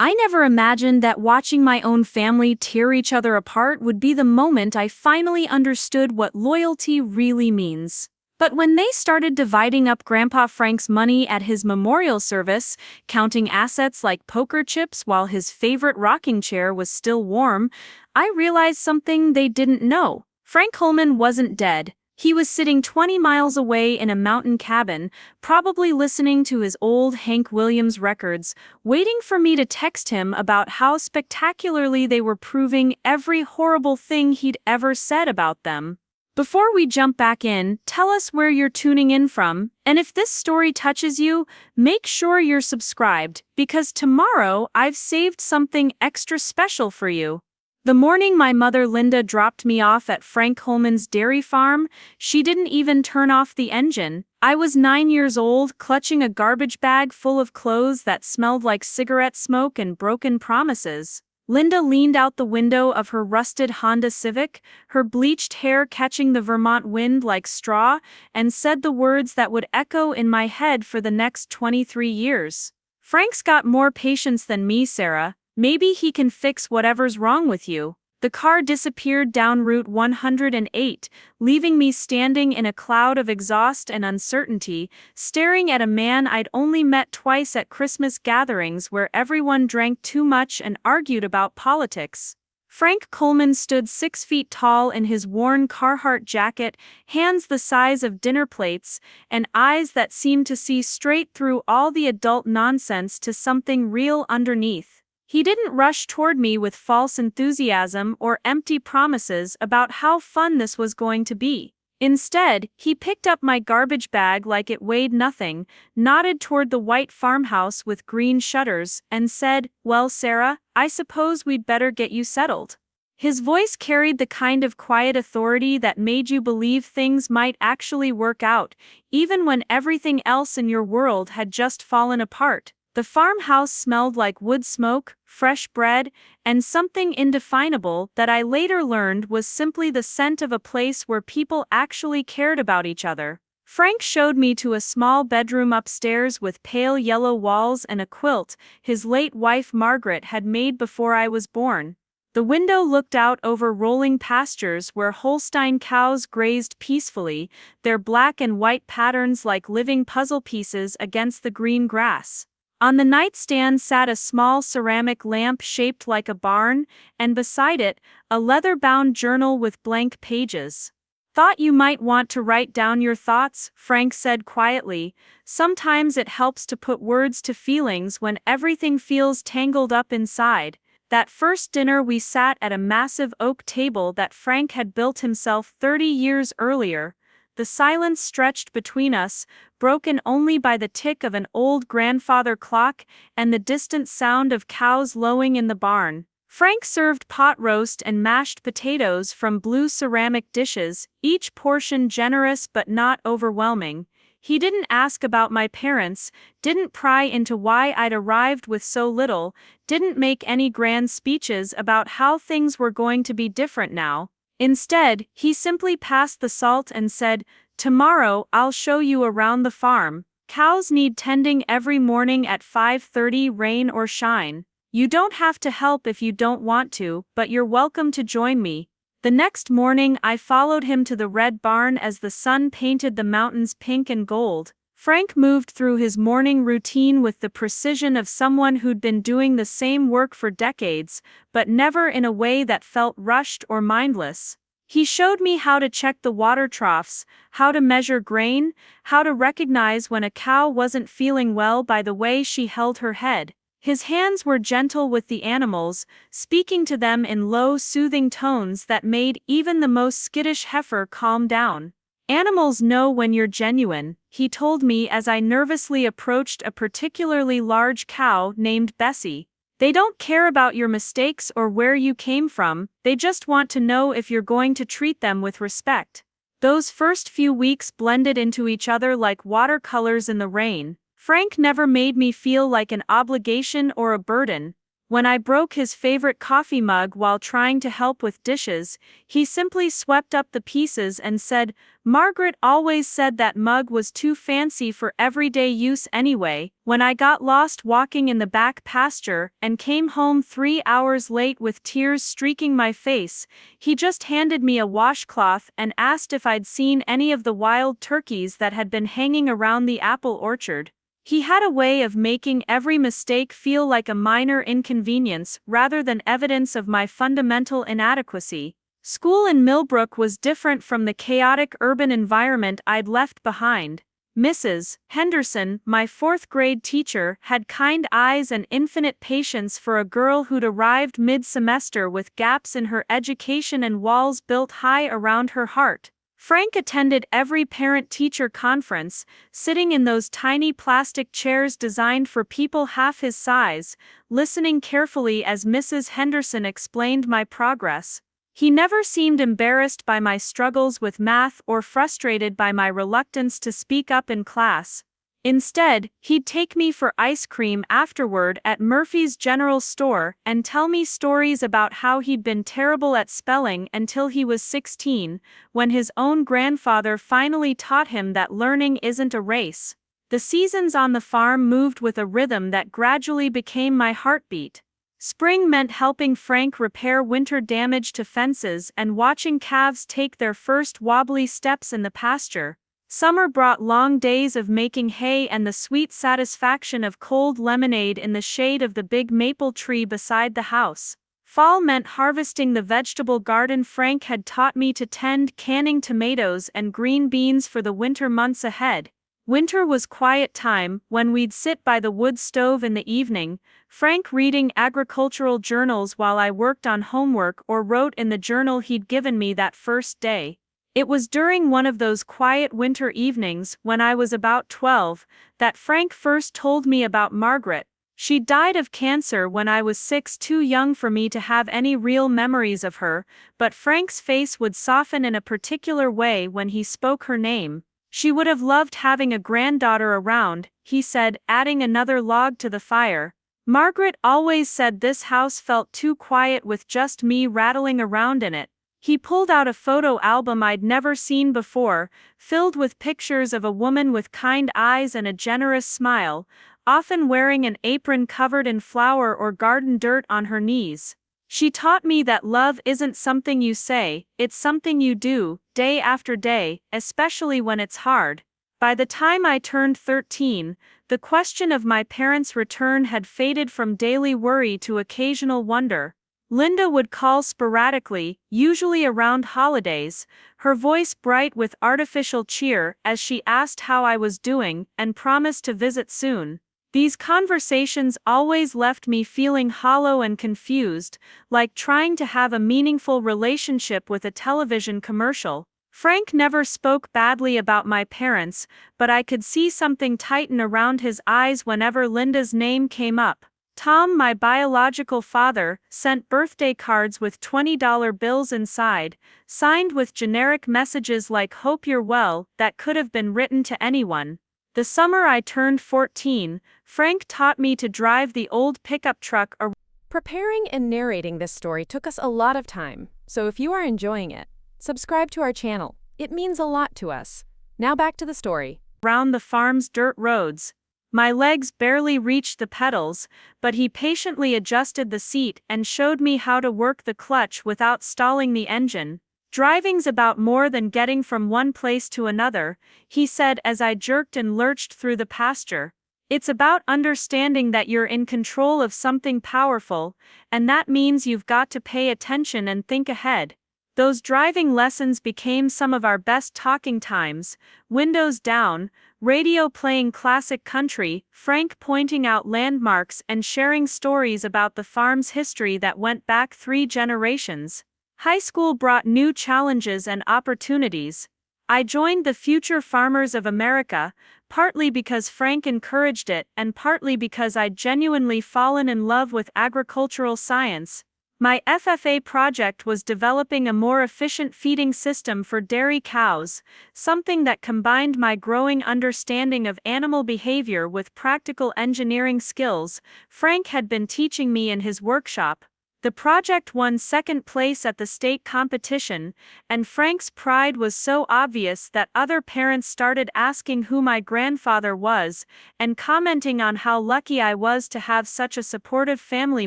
I never imagined that watching my own family tear each other apart would be the moment I finally understood what loyalty really means. But when they started dividing up Grandpa Frank's money at his memorial service, counting assets like poker chips while his favorite rocking chair was still warm, I realized something they didn't know. Frank Coleman wasn't dead. He was sitting 20 miles away in a mountain cabin, probably listening to his old Hank Williams records, waiting for me to text him about how spectacularly they were proving every horrible thing he'd ever said about them. Before we jump back in, tell us where you're tuning in from, and if this story touches you, make sure you're subscribed, because tomorrow I've saved something extra special for you. The morning my mother Linda dropped me off at Frank Coleman's dairy farm, she didn't even turn off the engine. I was 9 years old, clutching a garbage bag full of clothes that smelled like cigarette smoke and broken promises. Linda leaned out the window of her rusted Honda Civic, her bleached hair catching the Vermont wind like straw, and said the words that would echo in my head for the next 23 years. "Frank's got more patience than me, Sarah. Maybe he can fix whatever's wrong with you." The car disappeared down Route 108, leaving me standing in a cloud of exhaust and uncertainty, staring at a man I'd only met twice at Christmas gatherings where everyone drank too much and argued about politics. Frank Coleman stood 6 feet tall in his worn Carhartt jacket, hands the size of dinner plates, and eyes that seemed to see straight through all the adult nonsense to something real underneath. He didn't rush toward me with false enthusiasm or empty promises about how fun this was going to be. Instead, he picked up my garbage bag like it weighed nothing, nodded toward the white farmhouse with green shutters, and said, "Well, Sarah, I suppose we'd better get you settled." His voice carried the kind of quiet authority that made you believe things might actually work out, even when everything else in your world had just fallen apart. The farmhouse smelled like wood smoke, fresh bread, and something indefinable that I later learned was simply the scent of a place where people actually cared about each other. Frank showed me to a small bedroom upstairs with pale yellow walls and a quilt his late wife Margaret had made before I was born. The window looked out over rolling pastures where Holstein cows grazed peacefully, their black and white patterns like living puzzle pieces against the green grass. On the nightstand sat a small ceramic lamp shaped like a barn, and beside it, a leather-bound journal with blank pages. "Thought you might want to write down your thoughts," Frank said quietly. "Sometimes it helps to put words to feelings when everything feels tangled up inside." That first dinner we sat at a massive oak table that Frank had built himself 30 years earlier. The silence stretched between us, broken only by the tick of an old grandfather clock and the distant sound of cows lowing in the barn. Frank served pot roast and mashed potatoes from blue ceramic dishes, each portion generous but not overwhelming. He didn't ask about my parents, didn't pry into why I'd arrived with so little, didn't make any grand speeches about how things were going to be different now. Instead, he simply passed the salt and said, "Tomorrow I'll show you around the farm. Cows need tending every morning at 5:30, rain or shine. You don't have to help if you don't want to, but you're welcome to join me." The next morning I followed him to the red barn as the sun painted the mountains pink and gold. Frank moved through his morning routine with the precision of someone who'd been doing the same work for decades, but never in a way that felt rushed or mindless. He showed me how to check the water troughs, how to measure grain, how to recognize when a cow wasn't feeling well by the way she held her head. His hands were gentle with the animals, speaking to them in low, soothing tones that made even the most skittish heifer calm down. "Animals know when you're genuine," he told me as I nervously approached a particularly large cow named Bessie. "They don't care about your mistakes or where you came from, they just want to know if you're going to treat them with respect." Those first few weeks blended into each other like watercolors in the rain. Frank never made me feel like an obligation or a burden. When I broke his favorite coffee mug while trying to help with dishes, he simply swept up the pieces and said, "Margaret always said that mug was too fancy for everyday use anyway." When I got lost walking in the back pasture and came home 3 hours late with tears streaking my face, he just handed me a washcloth and asked if I'd seen any of the wild turkeys that had been hanging around the apple orchard. He had a way of making every mistake feel like a minor inconvenience rather than evidence of my fundamental inadequacy. School in Millbrook was different from the chaotic urban environment I'd left behind. Mrs. Henderson, my fourth-grade teacher, had kind eyes and infinite patience for a girl who'd arrived mid-semester with gaps in her education and walls built high around her heart. Frank attended every parent-teacher conference, sitting in those tiny plastic chairs designed for people half his size, listening carefully as Mrs. Henderson explained my progress. He never seemed embarrassed by my struggles with math or frustrated by my reluctance to speak up in class. Instead, he'd take me for ice cream afterward at Murphy's General Store and tell me stories about how he'd been terrible at spelling until he was 16, when his own grandfather finally taught him that learning isn't a race. The seasons on the farm moved with a rhythm that gradually became my heartbeat. Spring meant helping Frank repair winter damage to fences and watching calves take their first wobbly steps in the pasture. Summer brought long days of making hay and the sweet satisfaction of cold lemonade in the shade of the big maple tree beside the house. Fall meant harvesting the vegetable garden Frank had taught me to tend, canning tomatoes and green beans for the winter months ahead. Winter was quiet time, when we'd sit by the wood stove in the evening, Frank reading agricultural journals while I worked on homework or wrote in the journal he'd given me that first day. It was during one of those quiet winter evenings, when I was about 12, that Frank first told me about Margaret. She died of cancer when I was 6, too young for me to have any real memories of her, but Frank's face would soften in a particular way when he spoke her name. She would have loved having a granddaughter around, he said, adding another log to the fire. Margaret always said this house felt too quiet with just me rattling around in it. He pulled out a photo album I'd never seen before, filled with pictures of a woman with kind eyes and a generous smile, often wearing an apron covered in flour or garden dirt on her knees. She taught me that love isn't something you say, it's something you do, day after day, especially when it's hard. By the time I turned 13, the question of my parents' return had faded from daily worry to occasional wonder. Linda would call sporadically, usually around holidays, her voice bright with artificial cheer as she asked how I was doing and promised to visit soon. These conversations always left me feeling hollow and confused, like trying to have a meaningful relationship with a television commercial. Frank never spoke badly about my parents, but I could see something tighten around his eyes whenever Linda's name came up. Tom, my biological father, sent birthday cards with $20 bills inside, signed with generic messages like "Hope you're well," that could have been written to anyone. The summer I turned 14, Frank taught me to drive the old pickup truck around. Preparing and narrating this story took us a lot of time, so if you are enjoying it, subscribe to our channel. It means a lot to us. Now back to the story. Around the farm's dirt roads. My legs barely reached the pedals, but he patiently adjusted the seat and showed me how to work the clutch without stalling the engine. "Driving's about more than getting from one place to another," he said as I jerked and lurched through the pasture. "It's about understanding that you're in control of something powerful, and that means you've got to pay attention and think ahead." Those driving lessons became some of our best talking times, windows down, radio playing classic country, Frank pointing out landmarks and sharing stories about the farm's history that went back 3 generations. High school brought new challenges and opportunities. I joined the Future Farmers of America, partly because Frank encouraged it and partly because I'd genuinely fallen in love with agricultural science. My FFA project was developing a more efficient feeding system for dairy cows, something that combined my growing understanding of animal behavior with practical engineering skills Frank had been teaching me in his workshop. The project won second place at the state competition, and Frank's pride was so obvious that other parents started asking who my grandfather was and commenting on how lucky I was to have such a supportive family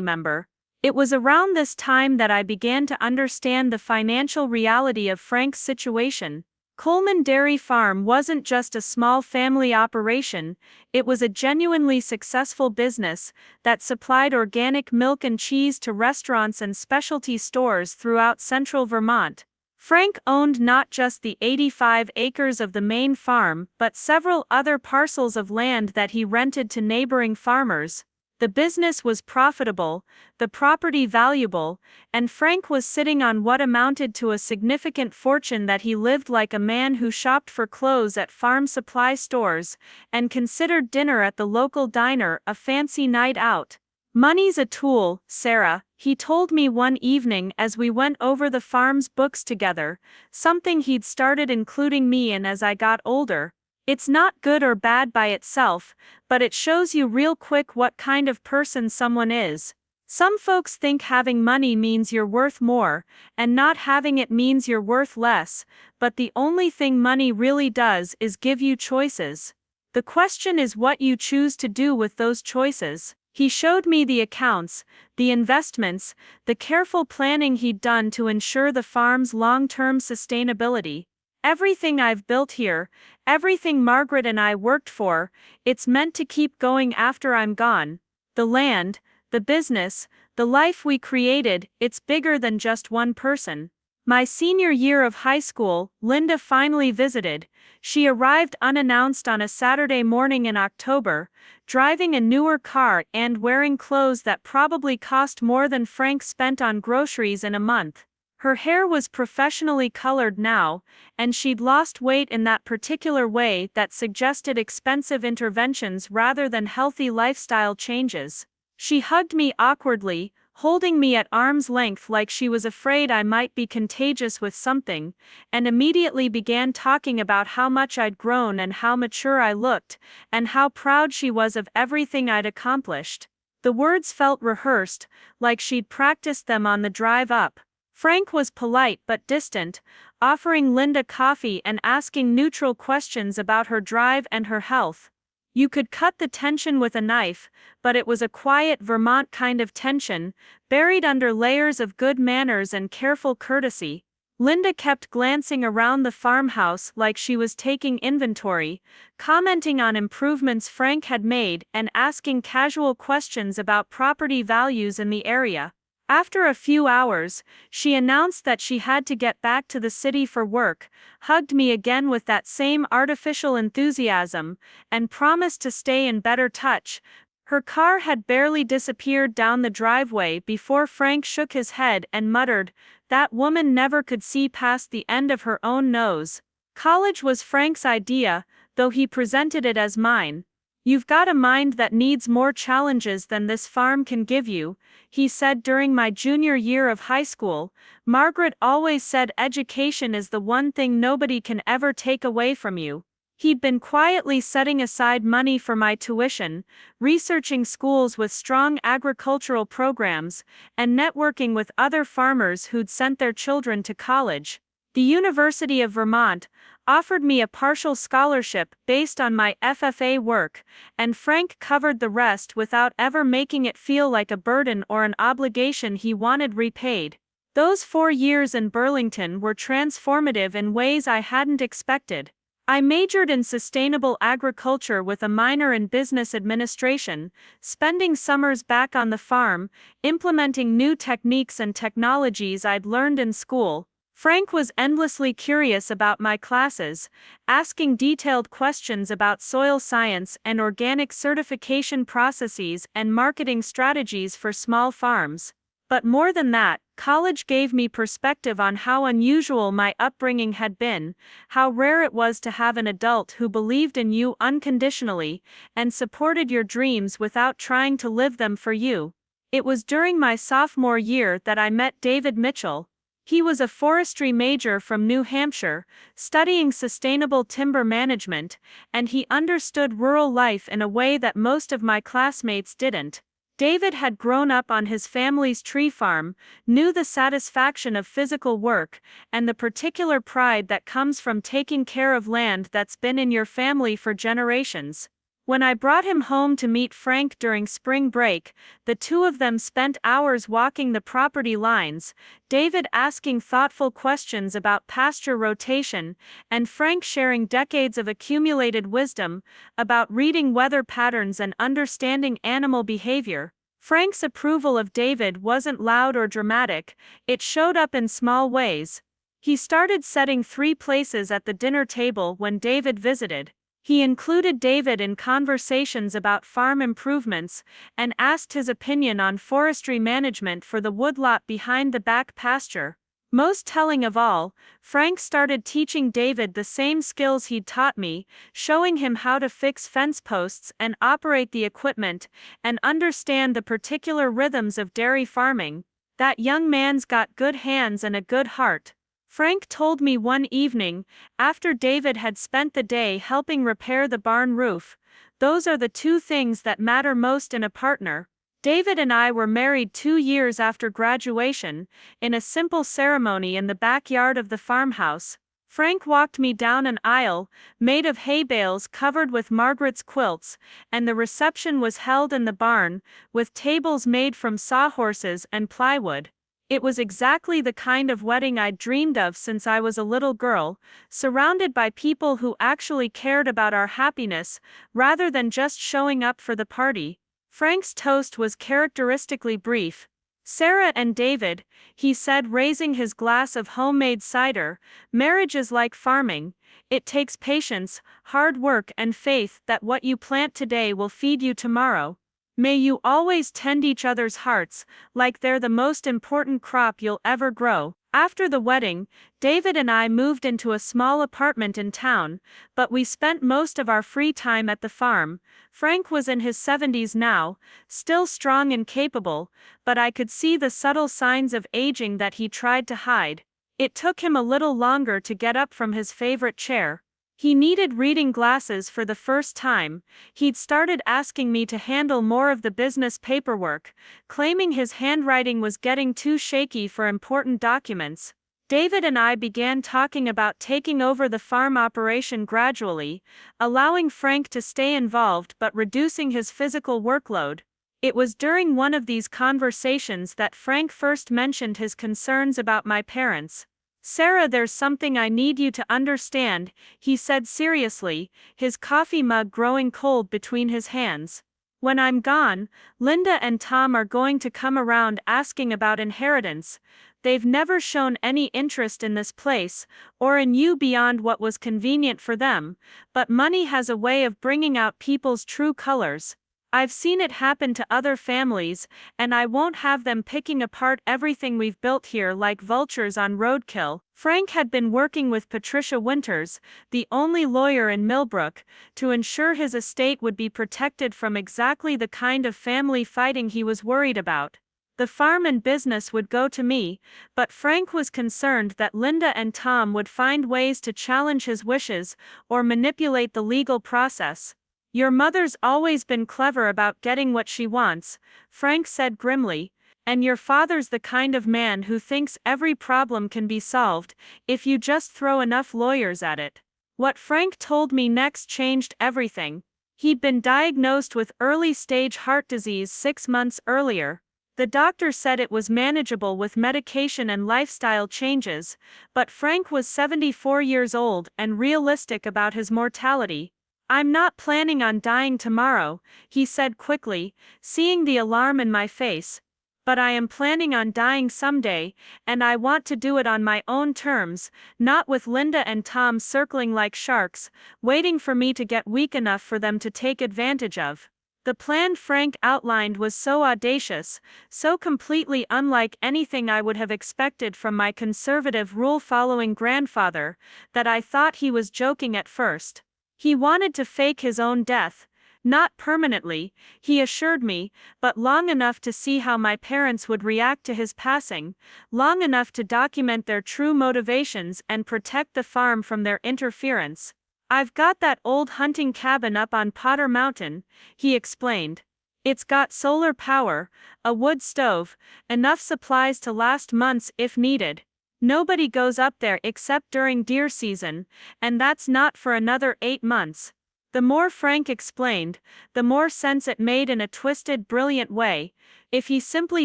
member. It was around this time that I began to understand the financial reality of Frank's situation. Coleman Dairy Farm wasn't just a small family operation, it was a genuinely successful business that supplied organic milk and cheese to restaurants and specialty stores throughout central Vermont. Frank owned not just the 85 acres of the main farm but several other parcels of land that he rented to neighboring farmers. The business was profitable, the property valuable, and Frank was sitting on what amounted to a significant fortune that he lived like a man who shopped for clothes at farm supply stores and considered dinner at the local diner a fancy night out. "Money's a tool, Sarah," he told me one evening as we went over the farm's books together, something he'd started including me in as I got older. "It's not good or bad by itself, but it shows you real quick what kind of person someone is. Some folks think having money means you're worth more, and not having it means you're worth less, but the only thing money really does is give you choices. The question is what you choose to do with those choices." He showed me the accounts, the investments, the careful planning he'd done to ensure the farm's long-term sustainability. "Everything I've built here, everything Margaret and I worked for, it's meant to keep going after I'm gone. The land, the business, the life we created, it's bigger than just one person." My senior year of high school, Linda finally visited. She arrived unannounced on a Saturday morning in October, driving a newer car and wearing clothes that probably cost more than Frank spent on groceries in a month. Her hair was professionally colored now, and she'd lost weight in that particular way that suggested expensive interventions rather than healthy lifestyle changes. She hugged me awkwardly, holding me at arm's length like she was afraid I might be contagious with something, and immediately began talking about how much I'd grown and how mature I looked, and how proud she was of everything I'd accomplished. The words felt rehearsed, like she'd practiced them on the drive up. Frank was polite but distant, offering Linda coffee and asking neutral questions about her drive and her health. You could cut the tension with a knife, but it was a quiet Vermont kind of tension, buried under layers of good manners and careful courtesy. Linda kept glancing around the farmhouse like she was taking inventory, commenting on improvements Frank had made and asking casual questions about property values in the area. After a few hours, she announced that she had to get back to the city for work, hugged me again with that same artificial enthusiasm, and promised to stay in better touch. Her car had barely disappeared down the driveway before Frank shook his head and muttered, "That woman never could see past the end of her own nose." College was Frank's idea, though he presented it as mine. "You've got a mind that needs more challenges than this farm can give you," he said during my junior year of high school. "Margaret always said education is the one thing nobody can ever take away from you." He'd been quietly setting aside money for my tuition, researching schools with strong agricultural programs, and networking with other farmers who'd sent their children to college. The University of Vermont offered me a partial scholarship based on my FFA work, and Frank covered the rest without ever making it feel like a burden or an obligation he wanted repaid. Those 4 years in Burlington were transformative in ways I hadn't expected. I majored in sustainable agriculture with a minor in business administration, spending summers back on the farm, implementing new techniques and technologies I'd learned in school. Frank was endlessly curious about my classes, asking detailed questions about soil science and organic certification processes and marketing strategies for small farms. But more than that, college gave me perspective on how unusual my upbringing had been, how rare it was to have an adult who believed in you unconditionally and supported your dreams without trying to live them for you. It was during my sophomore year that I met David Mitchell. He was a forestry major from New Hampshire, studying sustainable timber management, and he understood rural life in a way that most of my classmates didn't. David had grown up on his family's tree farm, knew the satisfaction of physical work, and the particular pride that comes from taking care of land that's been in your family for generations. When I brought him home to meet Frank during spring break, the two of them spent hours walking the property lines, David asking thoughtful questions about pasture rotation, and Frank sharing decades of accumulated wisdom about reading weather patterns and understanding animal behavior. Frank's approval of David wasn't loud or dramatic, it showed up in small ways. He started setting 3 places at the dinner table when David visited. He included David in conversations about farm improvements and asked his opinion on forestry management for the woodlot behind the back pasture. Most telling of all, Frank started teaching David the same skills he'd taught me, showing him how to fix fence posts and operate the equipment and understand the particular rhythms of dairy farming. That young man's got good hands and a good heart. Frank told me one evening, after David had spent the day helping repair the barn roof, "Those are the 2 things that matter most in a partner." David and I were married 2 years after graduation, in a simple ceremony in the backyard of the farmhouse. Frank walked me down an aisle, made of hay bales covered with Margaret's quilts, and the reception was held in the barn, with tables made from sawhorses and plywood. It was exactly the kind of wedding I'd dreamed of since I was a little girl, surrounded by people who actually cared about our happiness, rather than just showing up for the party. Frank's toast was characteristically brief. "Sarah and David," he said, raising his glass of homemade cider, "marriage is like farming. It takes patience, hard work, and faith that what you plant today will feed you tomorrow. May you always tend each other's hearts, like they're the most important crop you'll ever grow." After the wedding, David and I moved into a small apartment in town, but we spent most of our free time at the farm. Frank was in his 70s now, still strong and capable, but I could see the subtle signs of aging that he tried to hide. It took him a little longer to get up from his favorite chair. He needed reading glasses for the first time. He'd started asking me to handle more of the business paperwork, claiming his handwriting was getting too shaky for important documents. David and I began talking about taking over the farm operation gradually, allowing Frank to stay involved but reducing his physical workload. It was during one of these conversations that Frank first mentioned his concerns about my parents. "Sarah, there's something I need you to understand," he said seriously, his coffee mug growing cold between his hands. "When I'm gone, Linda and Tom are going to come around asking about inheritance. They've never shown any interest in this place, or in you beyond what was convenient for them, but money has a way of bringing out people's true colors. I've seen it happen to other families, and I won't have them picking apart everything we've built here like vultures on roadkill." Frank had been working with Patricia Winters, the only lawyer in Millbrook, to ensure his estate would be protected from exactly the kind of family fighting he was worried about. The farm and business would go to me, but Frank was concerned that Linda and Tom would find ways to challenge his wishes or manipulate the legal process. "Your mother's always been clever about getting what she wants," Frank said grimly, "and your father's the kind of man who thinks every problem can be solved if you just throw enough lawyers at it." What Frank told me next changed everything. He'd been diagnosed with early-stage heart disease 6 months earlier. The doctor said it was manageable with medication and lifestyle changes, but Frank was 74 years old and realistic about his mortality. "I'm not planning on dying tomorrow," he said quickly, seeing the alarm in my face. "But I am planning on dying someday, and I want to do it on my own terms, not with Linda and Tom circling like sharks, waiting for me to get weak enough for them to take advantage of." The plan Frank outlined was so audacious, so completely unlike anything I would have expected from my conservative rule-following grandfather, that I thought he was joking at first. He wanted to fake his own death, Not permanently, he assured me, but long enough to see how my parents would react to his passing, long enough to document their true motivations and protect the farm from their interference. I've got that old hunting cabin up on Potter Mountain, he explained. It's got solar power, a wood stove, enough supplies to last months if needed. Nobody goes up there except during deer season, and that's not for another 8 months. The more Frank explained, the more sense it made in a twisted, brilliant way. If he simply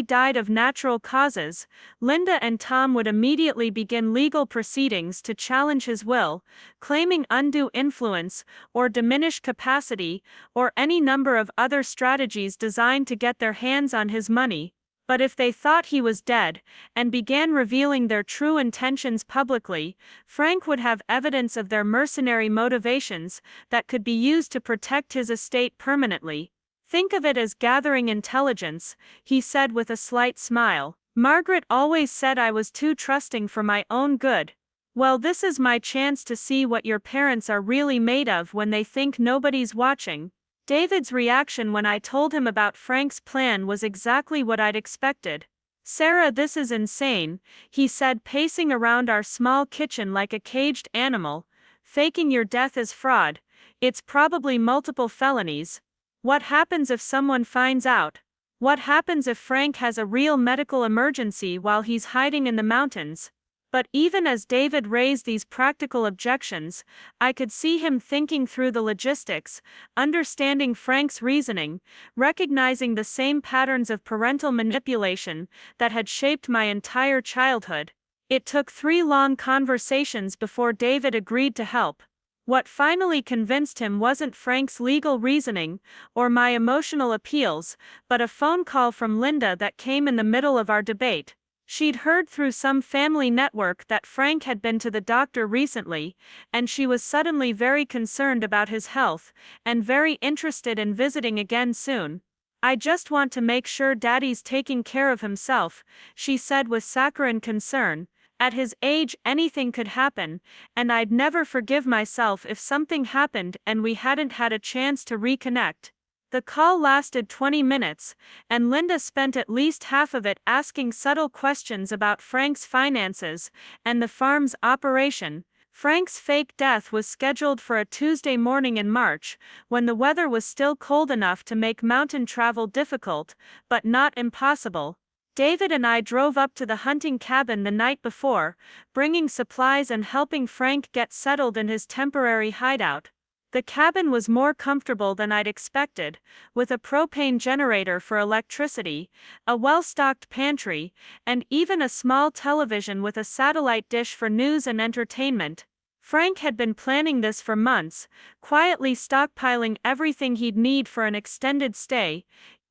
died of natural causes, Linda and Tom would immediately begin legal proceedings to challenge his will, claiming undue influence, or diminished capacity, or any number of other strategies designed to get their hands on his money. But if they thought he was dead, and began revealing their true intentions publicly, Frank would have evidence of their mercenary motivations that could be used to protect his estate permanently. Think of it as gathering intelligence, he said with a slight smile. Margaret always said I was too trusting for my own good. Well, this is my chance to see what your parents are really made of when they think nobody's watching. David's reaction when I told him about Frank's plan was exactly what I'd expected. Sarah, this is insane, he said, pacing around our small kitchen like a caged animal. Faking your death is fraud. It's probably multiple felonies. What happens if someone finds out? What happens if Frank has a real medical emergency while he's hiding in the mountains? But even as David raised these practical objections, I could see him thinking through the logistics, understanding Frank's reasoning, recognizing the same patterns of parental manipulation that had shaped my entire childhood. It took 3 long conversations before David agreed to help. What finally convinced him wasn't Frank's legal reasoning or my emotional appeals, but a phone call from Linda that came in the middle of our debate. She'd heard through some family network that Frank had been to the doctor recently, and she was suddenly very concerned about his health, and very interested in visiting again soon. I just want to make sure Daddy's taking care of himself, she said with saccharine concern. At his age anything could happen, and I'd never forgive myself if something happened and we hadn't had a chance to reconnect. The call lasted 20 minutes, and Linda spent at least half of it asking subtle questions about Frank's finances and the farm's operation. Frank's fake death was scheduled for a Tuesday morning in March, when the weather was still cold enough to make mountain travel difficult, but not impossible. David and I drove up to the hunting cabin the night before, bringing supplies and helping Frank get settled in his temporary hideout. The cabin was more comfortable than I'd expected, with a propane generator for electricity, a well-stocked pantry, and even a small television with a satellite dish for news and entertainment. Frank had been planning this for months, quietly stockpiling everything he'd need for an extended stay.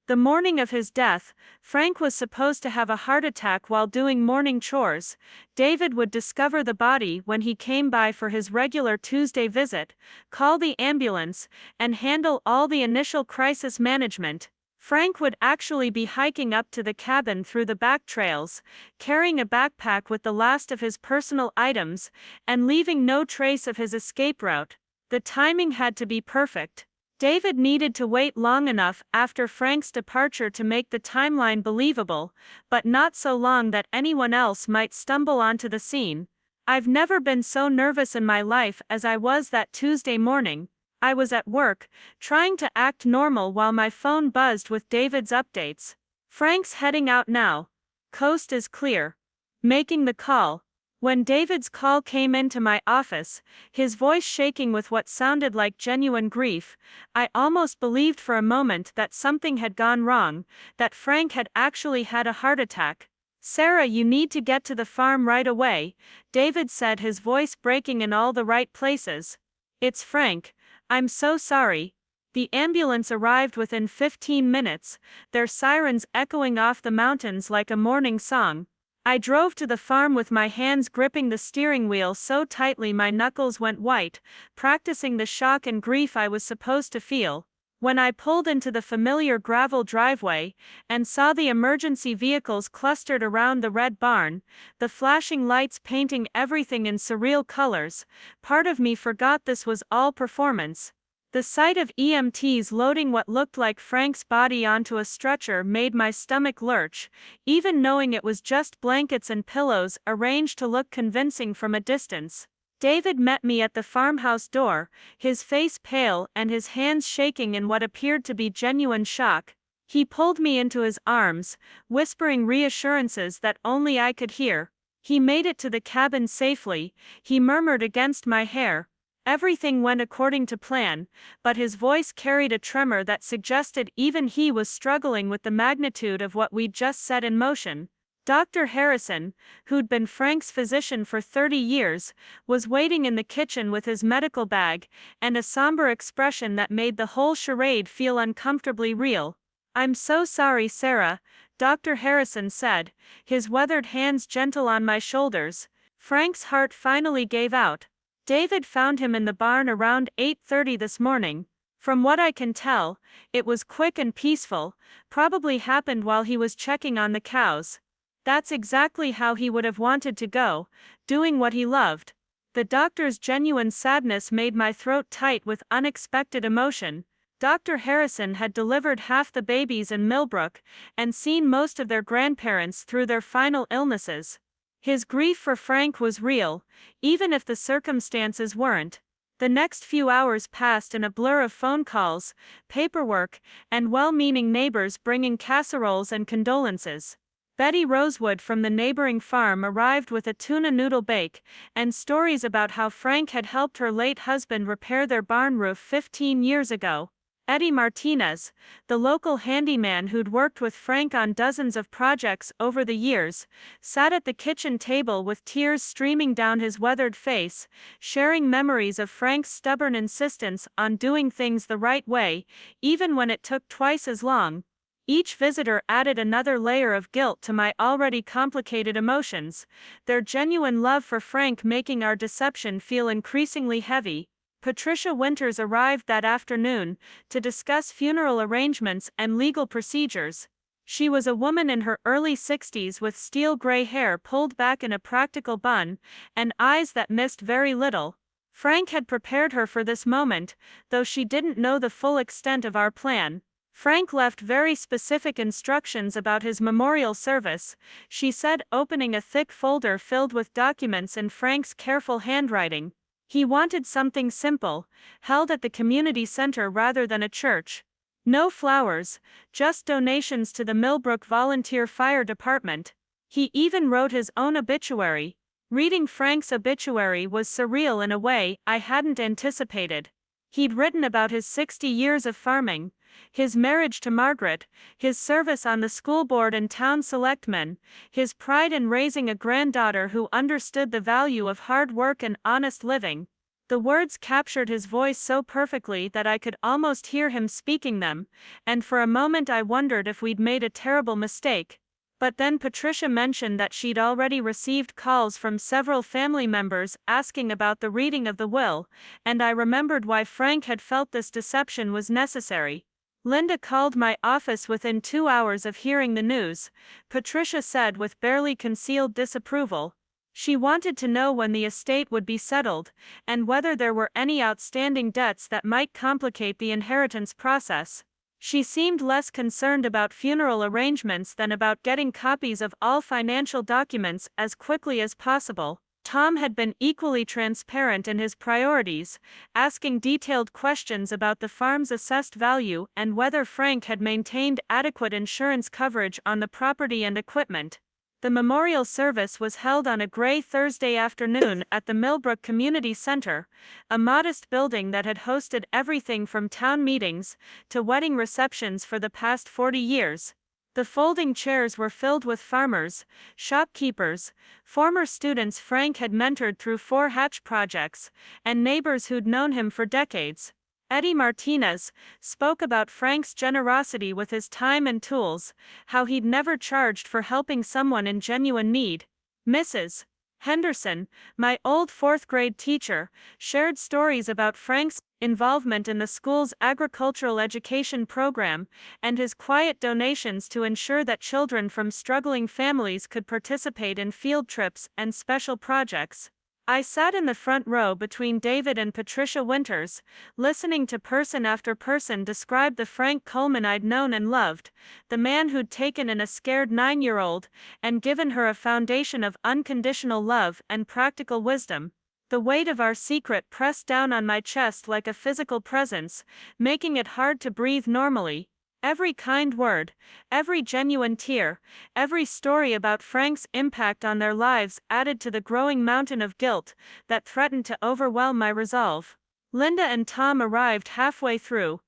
The morning of his death, Frank was supposed to have a heart attack while doing morning chores. David would discover the body when he came by for his regular Tuesday visit, call the ambulance, and handle all the initial crisis management. Frank would actually be hiking up to the cabin through the back trails, carrying a backpack with the last of his personal items, and leaving no trace of his escape route. The timing had to be perfect. David needed to wait long enough after Frank's departure to make the timeline believable, but not so long that anyone else might stumble onto the scene. I've never been so nervous in my life as I was that Tuesday morning. I was at work, trying to act normal while my phone buzzed with David's updates. Frank's heading out now. Coast is clear. Making the call. When David's call came into my office, his voice shaking with what sounded like genuine grief, I almost believed for a moment that something had gone wrong, that Frank had actually had a heart attack. Sarah, you need to get to the farm right away, David said, his voice breaking in all the right places. It's Frank. I'm so sorry. The ambulance arrived within 15 minutes, their sirens echoing off the mountains like a morning song. I drove to the farm with my hands gripping the steering wheel so tightly my knuckles went white, practicing the shock and grief I was supposed to feel. When I pulled into the familiar gravel driveway, and saw the emergency vehicles clustered around the red barn, the flashing lights painting everything in surreal colors, part of me forgot this was all performance. The sight of EMTs loading what looked like Frank's body onto a stretcher made my stomach lurch, even knowing it was just blankets and pillows arranged to look convincing from a distance. David met me at the farmhouse door, his face pale and his hands shaking in what appeared to be genuine shock. He pulled me into his arms, whispering reassurances that only I could hear. He made it to the cabin safely, he murmured against my hair. Everything went according to plan, but his voice carried a tremor that suggested even he was struggling with the magnitude of what we'd just set in motion. Dr. Harrison, who'd been Frank's physician for 30 years, was waiting in the kitchen with his medical bag and a somber expression that made the whole charade feel uncomfortably real. "I'm so sorry, Sarah," Dr. Harrison said, his weathered hands gentle on my shoulders. Frank's heart finally gave out. David found him in the barn around 8:30 this morning. From what I can tell, it was quick and peaceful, probably happened while he was checking on the cows. That's exactly how he would have wanted to go, doing what he loved. The doctor's genuine sadness made my throat tight with unexpected emotion. Dr. Harrison had delivered half the babies in Millbrook and seen most of their grandparents through their final illnesses. His grief for Frank was real, even if the circumstances weren't. The next few hours passed in a blur of phone calls, paperwork, and well-meaning neighbors bringing casseroles and condolences. Betty Rosewood from the neighboring farm arrived with a tuna noodle bake, and stories about how Frank had helped her late husband repair their barn roof 15 years ago. Eddie Martinez, the local handyman who'd worked with Frank on dozens of projects over the years, sat at the kitchen table with tears streaming down his weathered face, sharing memories of Frank's stubborn insistence on doing things the right way, even when it took twice as long. Each visitor added another layer of guilt to my already complicated emotions, their genuine love for Frank making our deception feel increasingly heavy. Patricia Winters arrived that afternoon to discuss funeral arrangements and legal procedures. She was a woman in her early 60s with steel gray hair pulled back in a practical bun, and eyes that missed very little. Frank had prepared her for this moment, though she didn't know the full extent of our plan. Frank left very specific instructions about his memorial service, she said, opening a thick folder filled with documents in Frank's careful handwriting. He wanted something simple, held at the community center rather than a church. No flowers, just donations to the Millbrook Volunteer Fire Department. He even wrote his own obituary. Reading Frank's obituary was surreal in a way I hadn't anticipated. He'd written about his 60 years of farming, his marriage to Margaret, his service on the school board and town selectmen, his pride in raising a granddaughter who understood the value of hard work and honest living. The words captured his voice so perfectly that I could almost hear him speaking them, and for a moment I wondered if we'd made a terrible mistake. But then Patricia mentioned that she'd already received calls from several family members asking about the reading of the will, and I remembered why Frank had felt this deception was necessary. Linda called my office within 2 hours of hearing the news, Patricia said with barely concealed disapproval. She wanted to know when the estate would be settled, and whether there were any outstanding debts that might complicate the inheritance process. She seemed less concerned about funeral arrangements than about getting copies of all financial documents as quickly as possible. Tom had been equally transparent in his priorities, asking detailed questions about the farm's assessed value and whether Frank had maintained adequate insurance coverage on the property and equipment. The memorial service was held on a gray Thursday afternoon at the Millbrook Community Center, a modest building that had hosted everything from town meetings to wedding receptions for the past 40 years. The folding chairs were filled with farmers, shopkeepers, former students Frank had mentored through 4 hatch projects, and neighbors who'd known him for decades. Eddie Martinez spoke about Frank's generosity with his time and tools, how he'd never charged for helping someone in genuine need. Mrs. Henderson, my old 4th-grade teacher, shared stories about Frank's involvement in the school's agricultural education program and his quiet donations to ensure that children from struggling families could participate in field trips and special projects. I sat in the front row between David and Patricia Winters, listening to person after person describe the Frank Coleman I'd known and loved, the man who'd taken in a scared 9-year-old and given her a foundation of unconditional love and practical wisdom. The weight of our secret pressed down on my chest like a physical presence, making it hard to breathe normally. Every kind word, every genuine tear, every story about Frank's impact on their lives added to the growing mountain of guilt that threatened to overwhelm my resolve. Linda and Tom arrived halfway through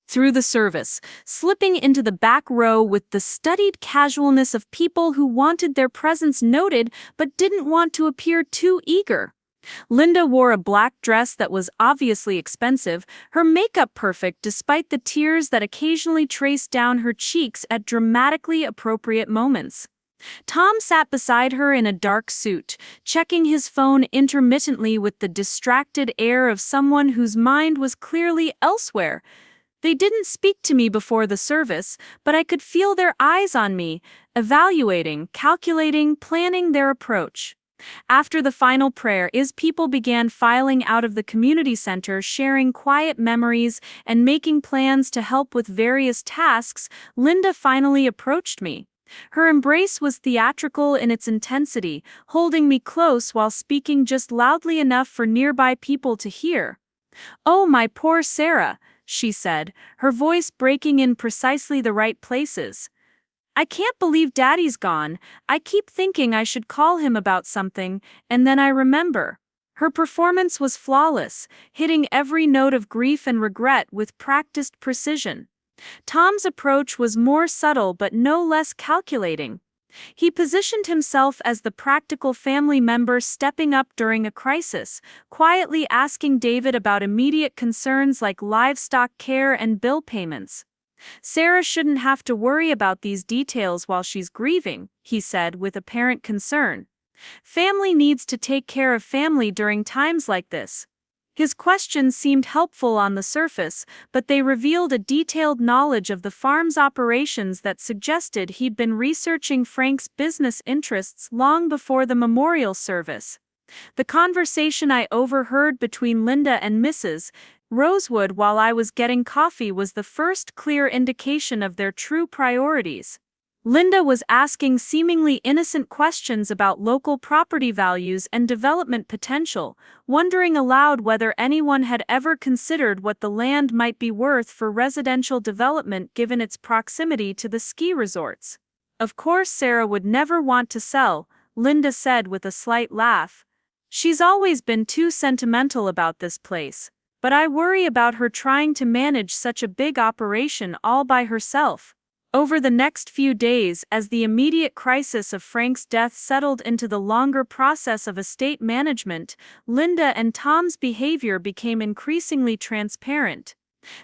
the service, slipping into the back row with the studied casualness of people who wanted their presence noted but didn't want to appear too eager. Linda wore a black dress that was obviously expensive, her makeup perfect despite the tears that occasionally traced down her cheeks at dramatically appropriate moments. Tom sat beside her in a dark suit, checking his phone intermittently with the distracted air of someone whose mind was clearly elsewhere. They didn't speak to me before the service, but I could feel their eyes on me, evaluating, calculating, planning their approach. After the final prayer, people began filing out of the community center, sharing quiet memories and making plans to help with various tasks. Linda finally approached me. Her embrace was theatrical in its intensity, holding me close while speaking just loudly enough for nearby people to hear. "Oh, my poor Sarah," she said, her voice breaking in precisely the right places. "I can't believe Daddy's gone. I keep thinking I should call him about something, and then I remember." Her performance was flawless, hitting every note of grief and regret with practiced precision. Tom's approach was more subtle but no less calculating. He positioned himself as the practical family member stepping up during a crisis, quietly asking David about immediate concerns like livestock care and bill payments. "Sarah shouldn't have to worry about these details while she's grieving," he said with apparent concern. "Family needs to take care of family during times like this." His questions seemed helpful on the surface, but they revealed a detailed knowledge of the farm's operations that suggested he'd been researching Frank's business interests long before the memorial service. The conversation I overheard between Linda and Mrs. Rosewood while I was getting coffee was the first clear indication of their true priorities. Linda was asking seemingly innocent questions about local property values and development potential, wondering aloud whether anyone had ever considered what the land might be worth for residential development given its proximity to the ski resorts. "Of course Sarah would never want to sell," Linda said with a slight laugh. "She's always been too sentimental about this place. But I worry about her trying to manage such a big operation all by herself." Over the next few days, as the immediate crisis of Frank's death settled into the longer process of estate management, Linda and Tom's behavior became increasingly transparent.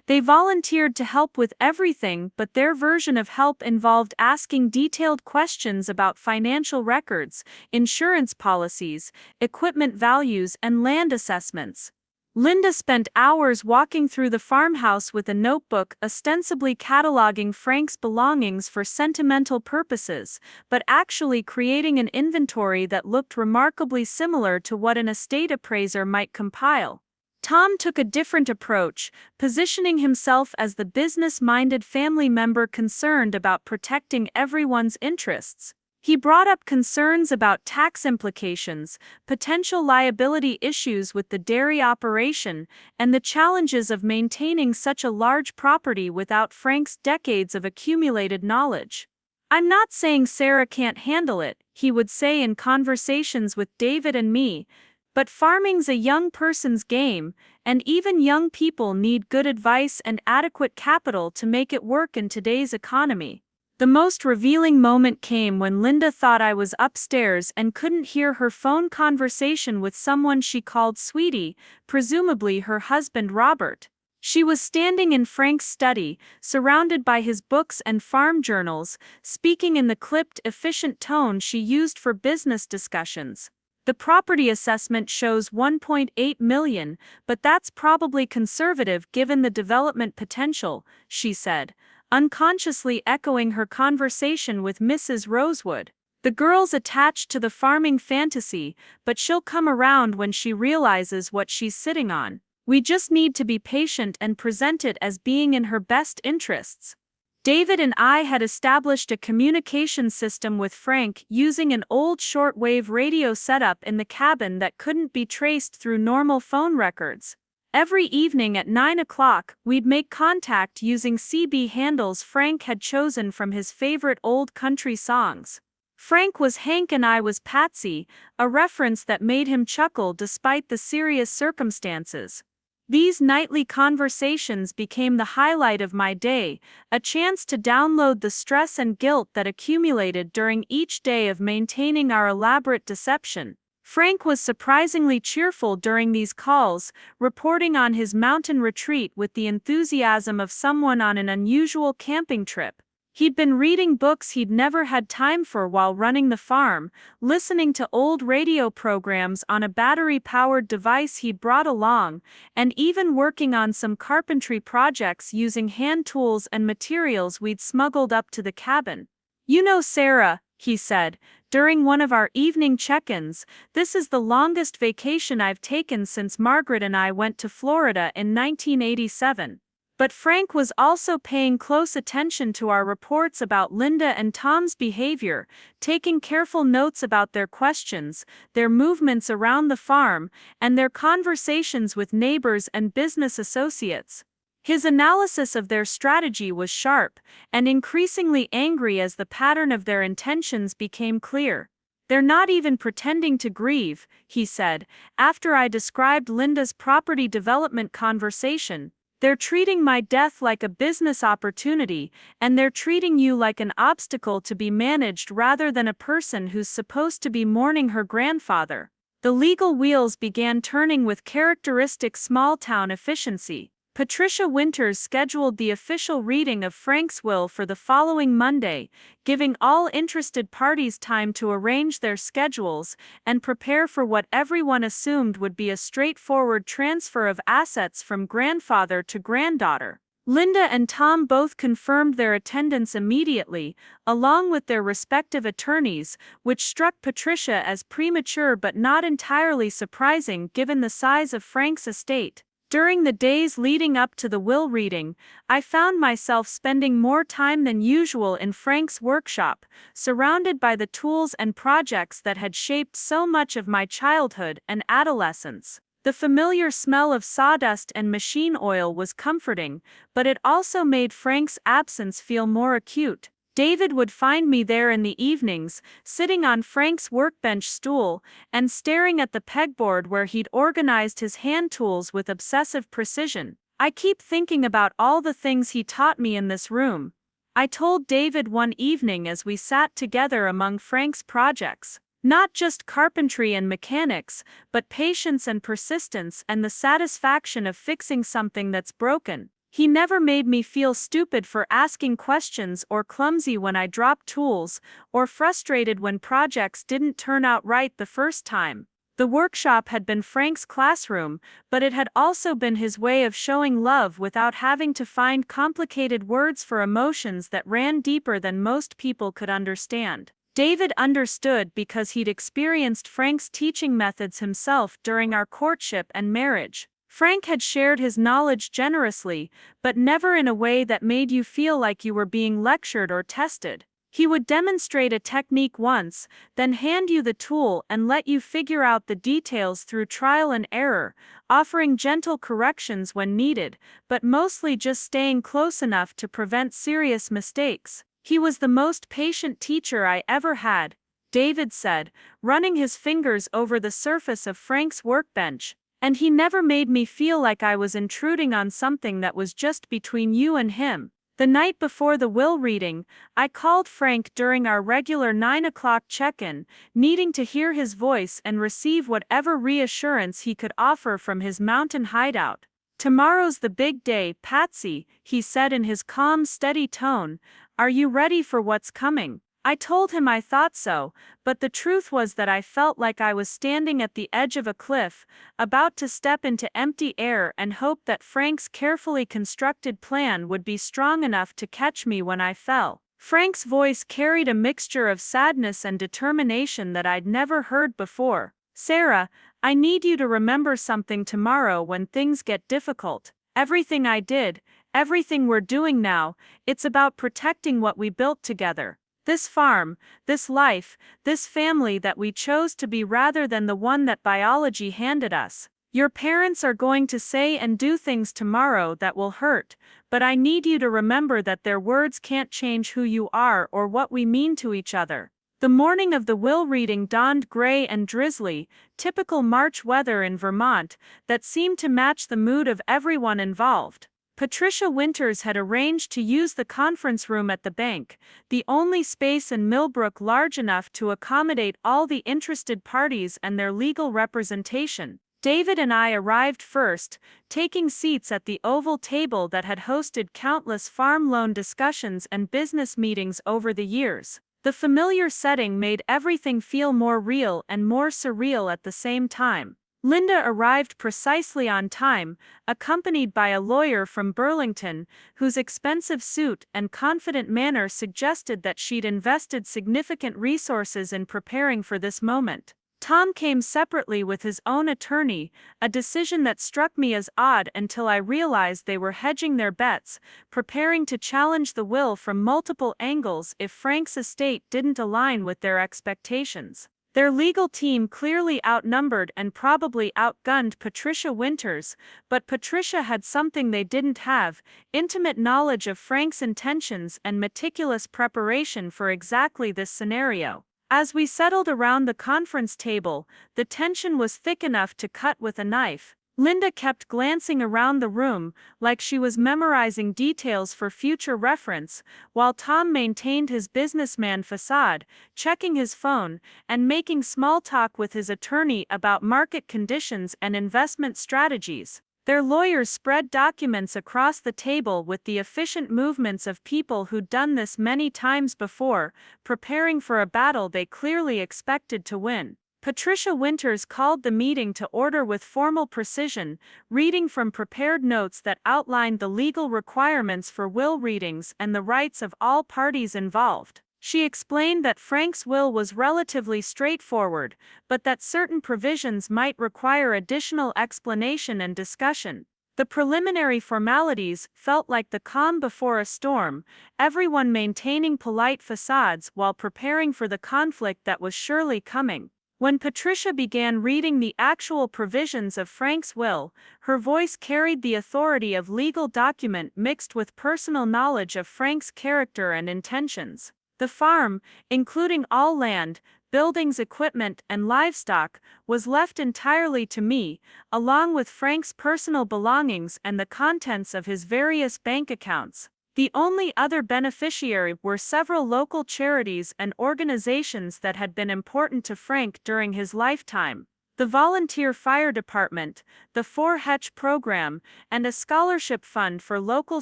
They volunteered to help with everything, but their version of help involved asking detailed questions about financial records, insurance policies, equipment values, and land assessments. Linda spent hours walking through the farmhouse with a notebook ostensibly cataloging Frank's belongings for sentimental purposes, but actually creating an inventory that looked remarkably similar to what an estate appraiser might compile. Tom took a different approach, positioning himself as the business-minded family member concerned about protecting everyone's interests. He brought up concerns about tax implications, potential liability issues with the dairy operation, and the challenges of maintaining such a large property without Frank's decades of accumulated knowledge. "I'm not saying Sarah can't handle it," he would say in conversations with David and me, "but farming's a young person's game, and even young people need good advice and adequate capital to make it work in today's economy." The most revealing moment came when Linda thought I was upstairs and couldn't hear her phone conversation with someone she called Sweetie, presumably her husband Robert. She was standing in Frank's study, surrounded by his books and farm journals, speaking in the clipped, efficient tone she used for business discussions. "The property assessment shows $1.8 million, but that's probably conservative given the development potential," she said, unconsciously echoing her conversation with Mrs. Rosewood. The girl's attached to the farming fantasy, but she'll come around when she realizes what she's sitting on. We just need to be patient and present it as being in her best interests. David and I had established a communication system with Frank using an old shortwave radio setup in the cabin that couldn't be traced through normal phone records. Every evening at 9 o'clock, we'd make contact using CB handles Frank had chosen from his favorite old country songs. Frank was Hank and I was Patsy, a reference that made him chuckle despite the serious circumstances. These nightly conversations became the highlight of my day, a chance to download the stress and guilt that accumulated during each day of maintaining our elaborate deception. Frank was surprisingly cheerful during these calls, reporting on his mountain retreat with the enthusiasm of someone on an unusual camping trip. He'd been reading books he'd never had time for while running the farm, listening to old radio programs on a battery-powered device he'd brought along, and even working on some carpentry projects using hand tools and materials we'd smuggled up to the cabin. "You know, Sarah," he said, during one of our evening check-ins, "this is the longest vacation I've taken since Margaret and I went to Florida in 1987. But Frank was also paying close attention to our reports about Linda and Tom's behavior, taking careful notes about their questions, their movements around the farm, and their conversations with neighbors and business associates. His analysis of their strategy was sharp, and increasingly angry as the pattern of their intentions became clear. "They're not even pretending to grieve," he said, after I described Linda's property development conversation. "They're treating my death like a business opportunity, and they're treating you like an obstacle to be managed rather than a person who's supposed to be mourning her grandfather." The legal wheels began turning with characteristic small-town efficiency. Patricia Winters scheduled the official reading of Frank's will for the following Monday, giving all interested parties time to arrange their schedules and prepare for what everyone assumed would be a straightforward transfer of assets from grandfather to granddaughter. Linda and Tom both confirmed their attendance immediately, along with their respective attorneys, which struck Patricia as premature but not entirely surprising given the size of Frank's estate. During the days leading up to the will reading, I found myself spending more time than usual in Frank's workshop, surrounded by the tools and projects that had shaped so much of my childhood and adolescence. The familiar smell of sawdust and machine oil was comforting, but it also made Frank's absence feel more acute. David would find me there in the evenings, sitting on Frank's workbench stool, and staring at the pegboard where he'd organized his hand tools with obsessive precision. "I keep thinking about all the things he taught me in this room," I told David one evening as we sat together among Frank's projects. "Not just carpentry and mechanics, but patience and persistence and the satisfaction of fixing something that's broken. He never made me feel stupid for asking questions or clumsy when I dropped tools, or frustrated when projects didn't turn out right the first time." The workshop had been Frank's classroom, but it had also been his way of showing love without having to find complicated words for emotions that ran deeper than most people could understand. David understood because he'd experienced Frank's teaching methods himself during our courtship and marriage. Frank had shared his knowledge generously, but never in a way that made you feel like you were being lectured or tested. He would demonstrate a technique once, then hand you the tool and let you figure out the details through trial and error, offering gentle corrections when needed, but mostly just staying close enough to prevent serious mistakes. "He was the most patient teacher I ever had," David said, running his fingers over the surface of Frank's workbench. "And he never made me feel like I was intruding on something that was just between you and him." The night before the will reading, I called Frank during our regular 9 o'clock check-in, needing to hear his voice and receive whatever reassurance he could offer from his mountain hideout. "Tomorrow's the big day, Patsy," he said in his calm, steady tone. "Are you ready for what's coming?" I told him I thought so, but the truth was that I felt like I was standing at the edge of a cliff, about to step into empty air and hope that Frank's carefully constructed plan would be strong enough to catch me when I fell. Frank's voice carried a mixture of sadness and determination that I'd never heard before. "Sarah, I need you to remember something tomorrow when things get difficult. Everything I did, everything we're doing now, it's about protecting what we built together. This farm, this life, this family that we chose to be rather than the one that biology handed us. Your parents are going to say and do things tomorrow that will hurt, but I need you to remember that their words can't change who you are or what we mean to each other." The morning of the will reading dawned gray and drizzly, typical March weather in Vermont, that seemed to match the mood of everyone involved. Patricia Winters had arranged to use the conference room at the bank, the only space in Millbrook large enough to accommodate all the interested parties and their legal representation. David and I arrived first, taking seats at the oval table that had hosted countless farm loan discussions and business meetings over the years. The familiar setting made everything feel more real and more surreal at the same time. Linda arrived precisely on time, accompanied by a lawyer from Burlington, whose expensive suit and confident manner suggested that she'd invested significant resources in preparing for this moment. Tom came separately with his own attorney, a decision that struck me as odd until I realized they were hedging their bets, preparing to challenge the will from multiple angles if Frank's estate didn't align with their expectations. Their legal team clearly outnumbered and probably outgunned Patricia Winters, but Patricia had something they didn't have: intimate knowledge of Frank's intentions and meticulous preparation for exactly this scenario. As we settled around the conference table, the tension was thick enough to cut with a knife. Linda kept glancing around the room, like she was memorizing details for future reference, while Tom maintained his businessman facade, checking his phone, and making small talk with his attorney about market conditions and investment strategies. Their lawyers spread documents across the table with the efficient movements of people who'd done this many times before, preparing for a battle they clearly expected to win. Patricia Winters called the meeting to order with formal precision, reading from prepared notes that outlined the legal requirements for will readings and the rights of all parties involved. She explained that Frank's will was relatively straightforward, but that certain provisions might require additional explanation and discussion. The preliminary formalities felt like the calm before a storm, everyone maintaining polite facades while preparing for the conflict that was surely coming. When Patricia began reading the actual provisions of Frank's will, her voice carried the authority of legal document mixed with personal knowledge of Frank's character and intentions. The farm, including all land, buildings, equipment, and livestock, was left entirely to me, along with Frank's personal belongings and the contents of his various bank accounts. The only other beneficiary were several local charities and organizations that had been important to Frank during his lifetime: the Volunteer Fire Department, the 4-H program, and a scholarship fund for local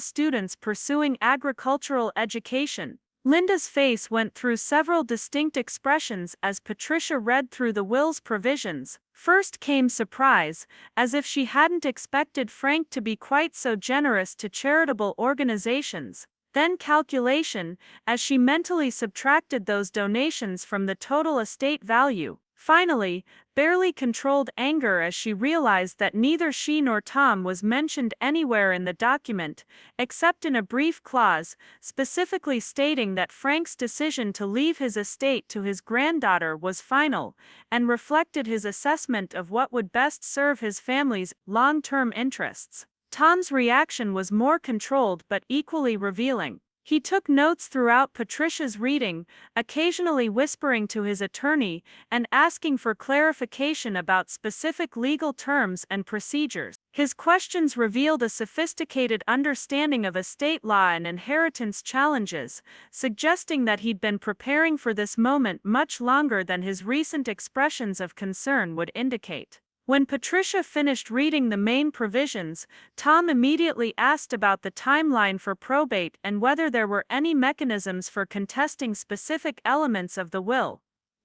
students pursuing agricultural education. Linda's face went through several distinct expressions as Patricia read through the will's provisions. First came surprise, as if she hadn't expected Frank to be quite so generous to charitable organizations. Then calculation, as she mentally subtracted those donations from the total estate value. Finally, barely controlled anger as she realized that neither she nor Tom was mentioned anywhere in the document, except in a brief clause, specifically stating that Frank's decision to leave his estate to his granddaughter was final, and reflected his assessment of what would best serve his family's long-term interests. Tom's reaction was more controlled but equally revealing. He took notes throughout Patricia's reading, occasionally whispering to his attorney and asking for clarification about specific legal terms and procedures. His questions revealed a sophisticated understanding of estate law and inheritance challenges, suggesting that he'd been preparing for this moment much longer than his recent expressions of concern would indicate. When Patricia finished reading the main provisions, Tom immediately asked about the timeline for probate and whether there were any mechanisms for contesting specific elements of the will.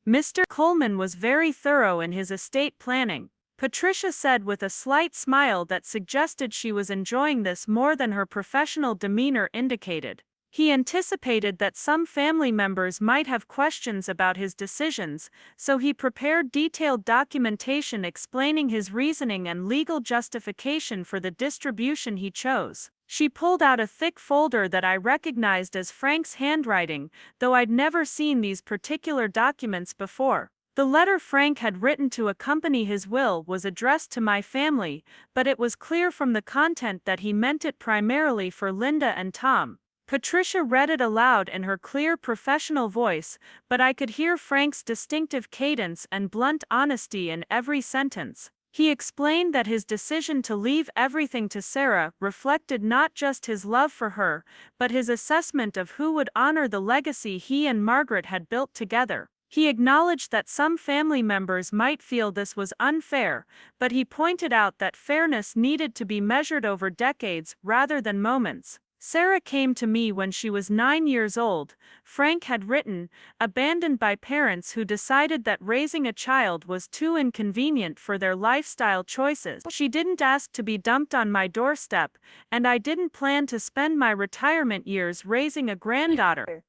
Mr. Coleman was very thorough in his estate planning, Patricia said with a slight smile that suggested she was enjoying this more than her professional demeanor indicated. He anticipated that some family members might have questions about his decisions, so he prepared detailed documentation explaining his reasoning and legal justification for the distribution he chose. She pulled out a thick folder that I recognized as Frank's handwriting, though I'd never seen these particular documents before. The letter Frank had written to accompany his will was addressed to my family, but it was clear from the content that he meant it primarily for Linda and Tom. Patricia read it aloud in her clear professional voice, but I could hear Frank's distinctive cadence and blunt honesty in every sentence. He explained that his decision to leave everything to Sarah reflected not just his love for her, but his assessment of who would honor the legacy he and Margaret had built together. He acknowledged that some family members might feel this was unfair, but he pointed out that fairness needed to be measured over decades rather than moments. Sarah came to me when she was 9 years old, Frank had written, abandoned by parents who decided that raising a child was too inconvenient for their lifestyle choices. She didn't ask to be dumped on my doorstep, and I didn't plan to spend my retirement years raising a granddaughter.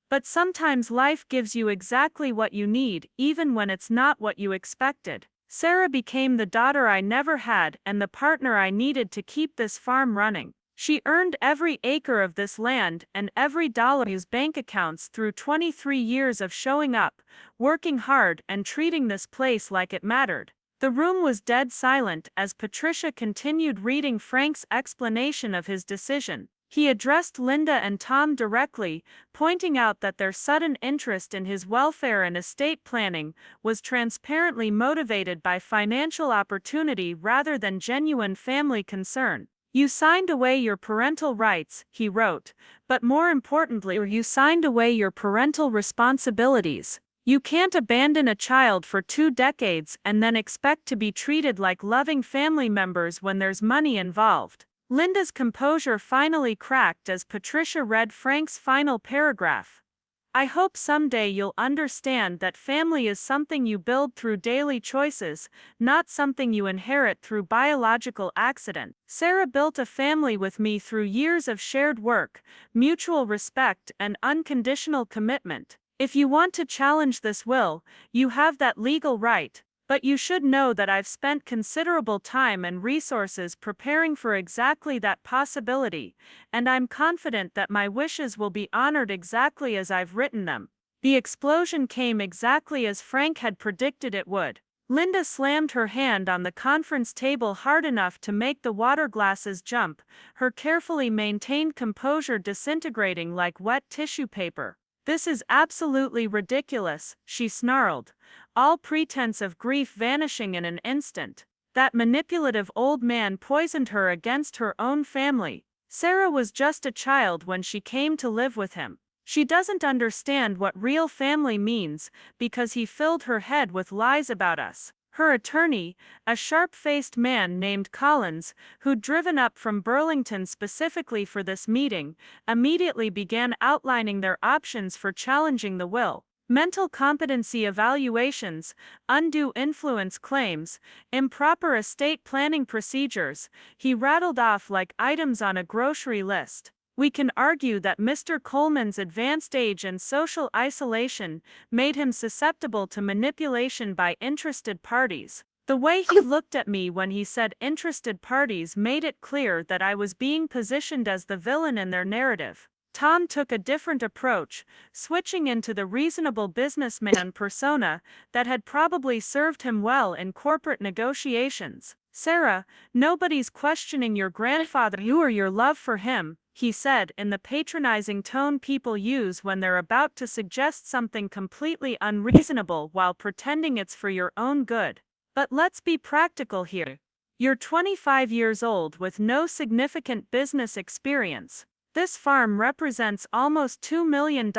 But sometimes life gives you exactly what you need, even when it's not what you expected. Sarah became the daughter I never had and the partner I needed to keep this farm running. She earned every acre of this land and every dollar in his bank accounts through 23 years of showing up, working hard, and treating this place like it mattered. The room was dead silent as Patricia continued reading Frank's explanation of his decision. He addressed Linda and Tom directly, pointing out that their sudden interest in his welfare and estate planning was transparently motivated by financial opportunity rather than genuine family concern. You signed away your parental rights, he wrote, but more importantly, you signed away your parental responsibilities. You can't abandon a child for 2 decades and then expect to be treated like loving family members when there's money involved. Linda's composure finally cracked as Patricia read Frank's final paragraph. I hope someday you'll understand that family is something you build through daily choices, not something you inherit through biological accident. Sarah built a family with me through years of shared work, mutual respect, and unconditional commitment. If you want to challenge this will, you have that legal right. But you should know that I've spent considerable time and resources preparing for exactly that possibility, and I'm confident that my wishes will be honored exactly as I've written them. The explosion came exactly as Frank had predicted it would. Linda slammed her hand on the conference table hard enough to make the water glasses jump, her carefully maintained composure disintegrating like wet tissue paper. This is absolutely ridiculous, she snarled, all pretense of grief vanishing in an instant. That manipulative old man poisoned her against her own family. Sarah was just a child when she came to live with him. She doesn't understand what real family means because he filled her head with lies about us. Her attorney, a sharp-faced man named Collins, who'd driven up from Burlington specifically for this meeting, immediately began outlining their options for challenging the will. Mental competency evaluations, undue influence claims, improper estate planning procedures, he rattled off like items on a grocery list. We can argue that Mr. Coleman's advanced age and social isolation made him susceptible to manipulation by interested parties. The way he looked at me when he said interested parties made it clear that I was being positioned as the villain in their narrative. Tom took a different approach, switching into the reasonable businessman persona that had probably served him well in corporate negotiations. Sarah, nobody's questioning your grandfather or your love for him, he said in the patronizing tone people use when they're about to suggest something completely unreasonable while pretending it's for your own good. But let's be practical here. You're 25 years old with no significant business experience. This farm represents almost $2 million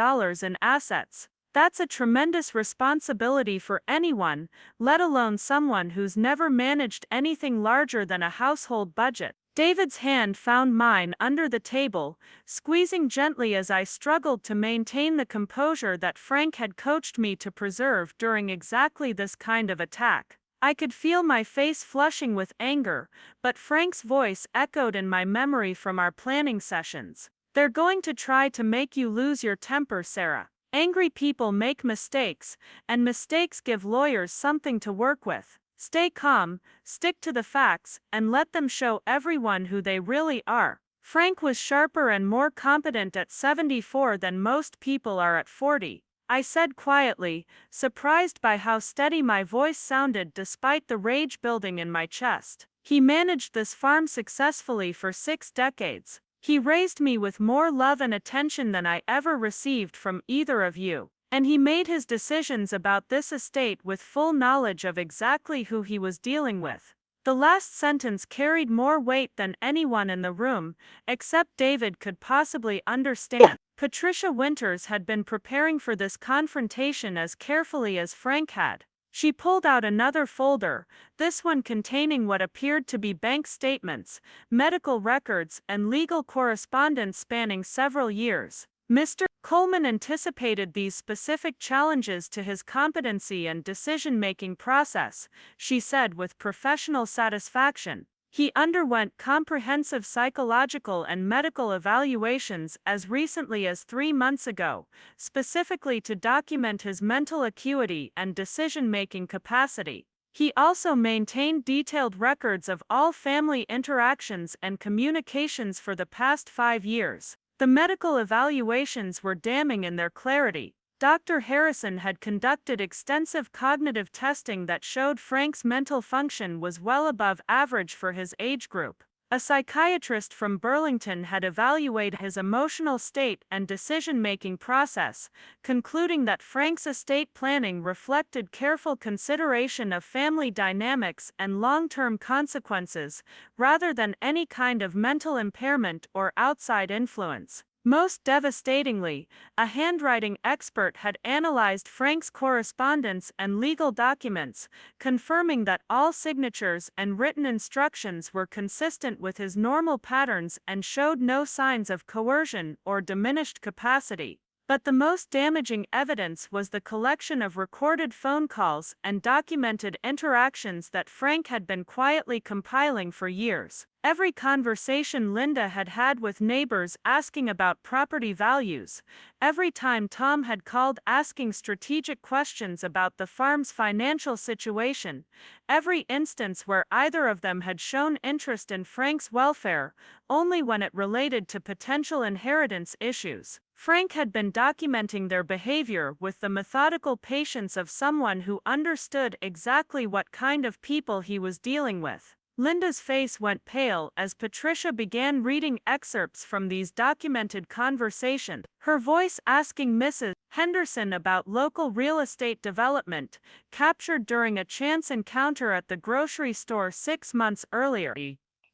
in assets. That's a tremendous responsibility for anyone, let alone someone who's never managed anything larger than a household budget. David's hand found mine under the table, squeezing gently as I struggled to maintain the composure that Frank had coached me to preserve during exactly this kind of attack. I could feel my face flushing with anger, but Frank's voice echoed in my memory from our planning sessions. They're going to try to make you lose your temper, Sarah. Angry people make mistakes, and mistakes give lawyers something to work with. Stay calm, stick to the facts, and let them show everyone who they really are. Frank was sharper and more competent at 74 than most people are at 40. I said quietly, surprised by how steady my voice sounded despite the rage building in my chest. He managed this farm successfully for 6 decades. He raised me with more love and attention than I ever received from either of you. And he made his decisions about this estate with full knowledge of exactly who he was dealing with. The last sentence carried more weight than anyone in the room, except David, could possibly understand. Patricia Winters had been preparing for this confrontation as carefully as Frank had. She pulled out another folder, this one containing what appeared to be bank statements, medical records, and legal correspondence spanning several years. Mr. Coleman anticipated these specific challenges to his competency and decision-making process, she said with professional satisfaction. He underwent comprehensive psychological and medical evaluations as recently as 3 months ago, specifically to document his mental acuity and decision-making capacity. He also maintained detailed records of all family interactions and communications for the past 5 years. The medical evaluations were damning in their clarity. Dr. Harrison had conducted extensive cognitive testing that showed Frank's mental function was well above average for his age group. A psychiatrist from Burlington had evaluated his emotional state and decision-making process, concluding that Frank's estate planning reflected careful consideration of family dynamics and long-term consequences, rather than any kind of mental impairment or outside influence. Most devastatingly, a handwriting expert had analyzed Frank's correspondence and legal documents, confirming that all signatures and written instructions were consistent with his normal patterns and showed no signs of coercion or diminished capacity. But the most damaging evidence was the collection of recorded phone calls and documented interactions that Frank had been quietly compiling for years. Every conversation Linda had had with neighbors asking about property values, every time Tom had called asking strategic questions about the farm's financial situation, every instance where either of them had shown interest in Frank's welfare, only when it related to potential inheritance issues. Frank had been documenting their behavior with the methodical patience of someone who understood exactly what kind of people he was dealing with. Linda's face went pale as Patricia began reading excerpts from these documented conversations, her voice asking Mrs. Henderson about local real estate development, captured during a chance encounter at the grocery store 6 months earlier.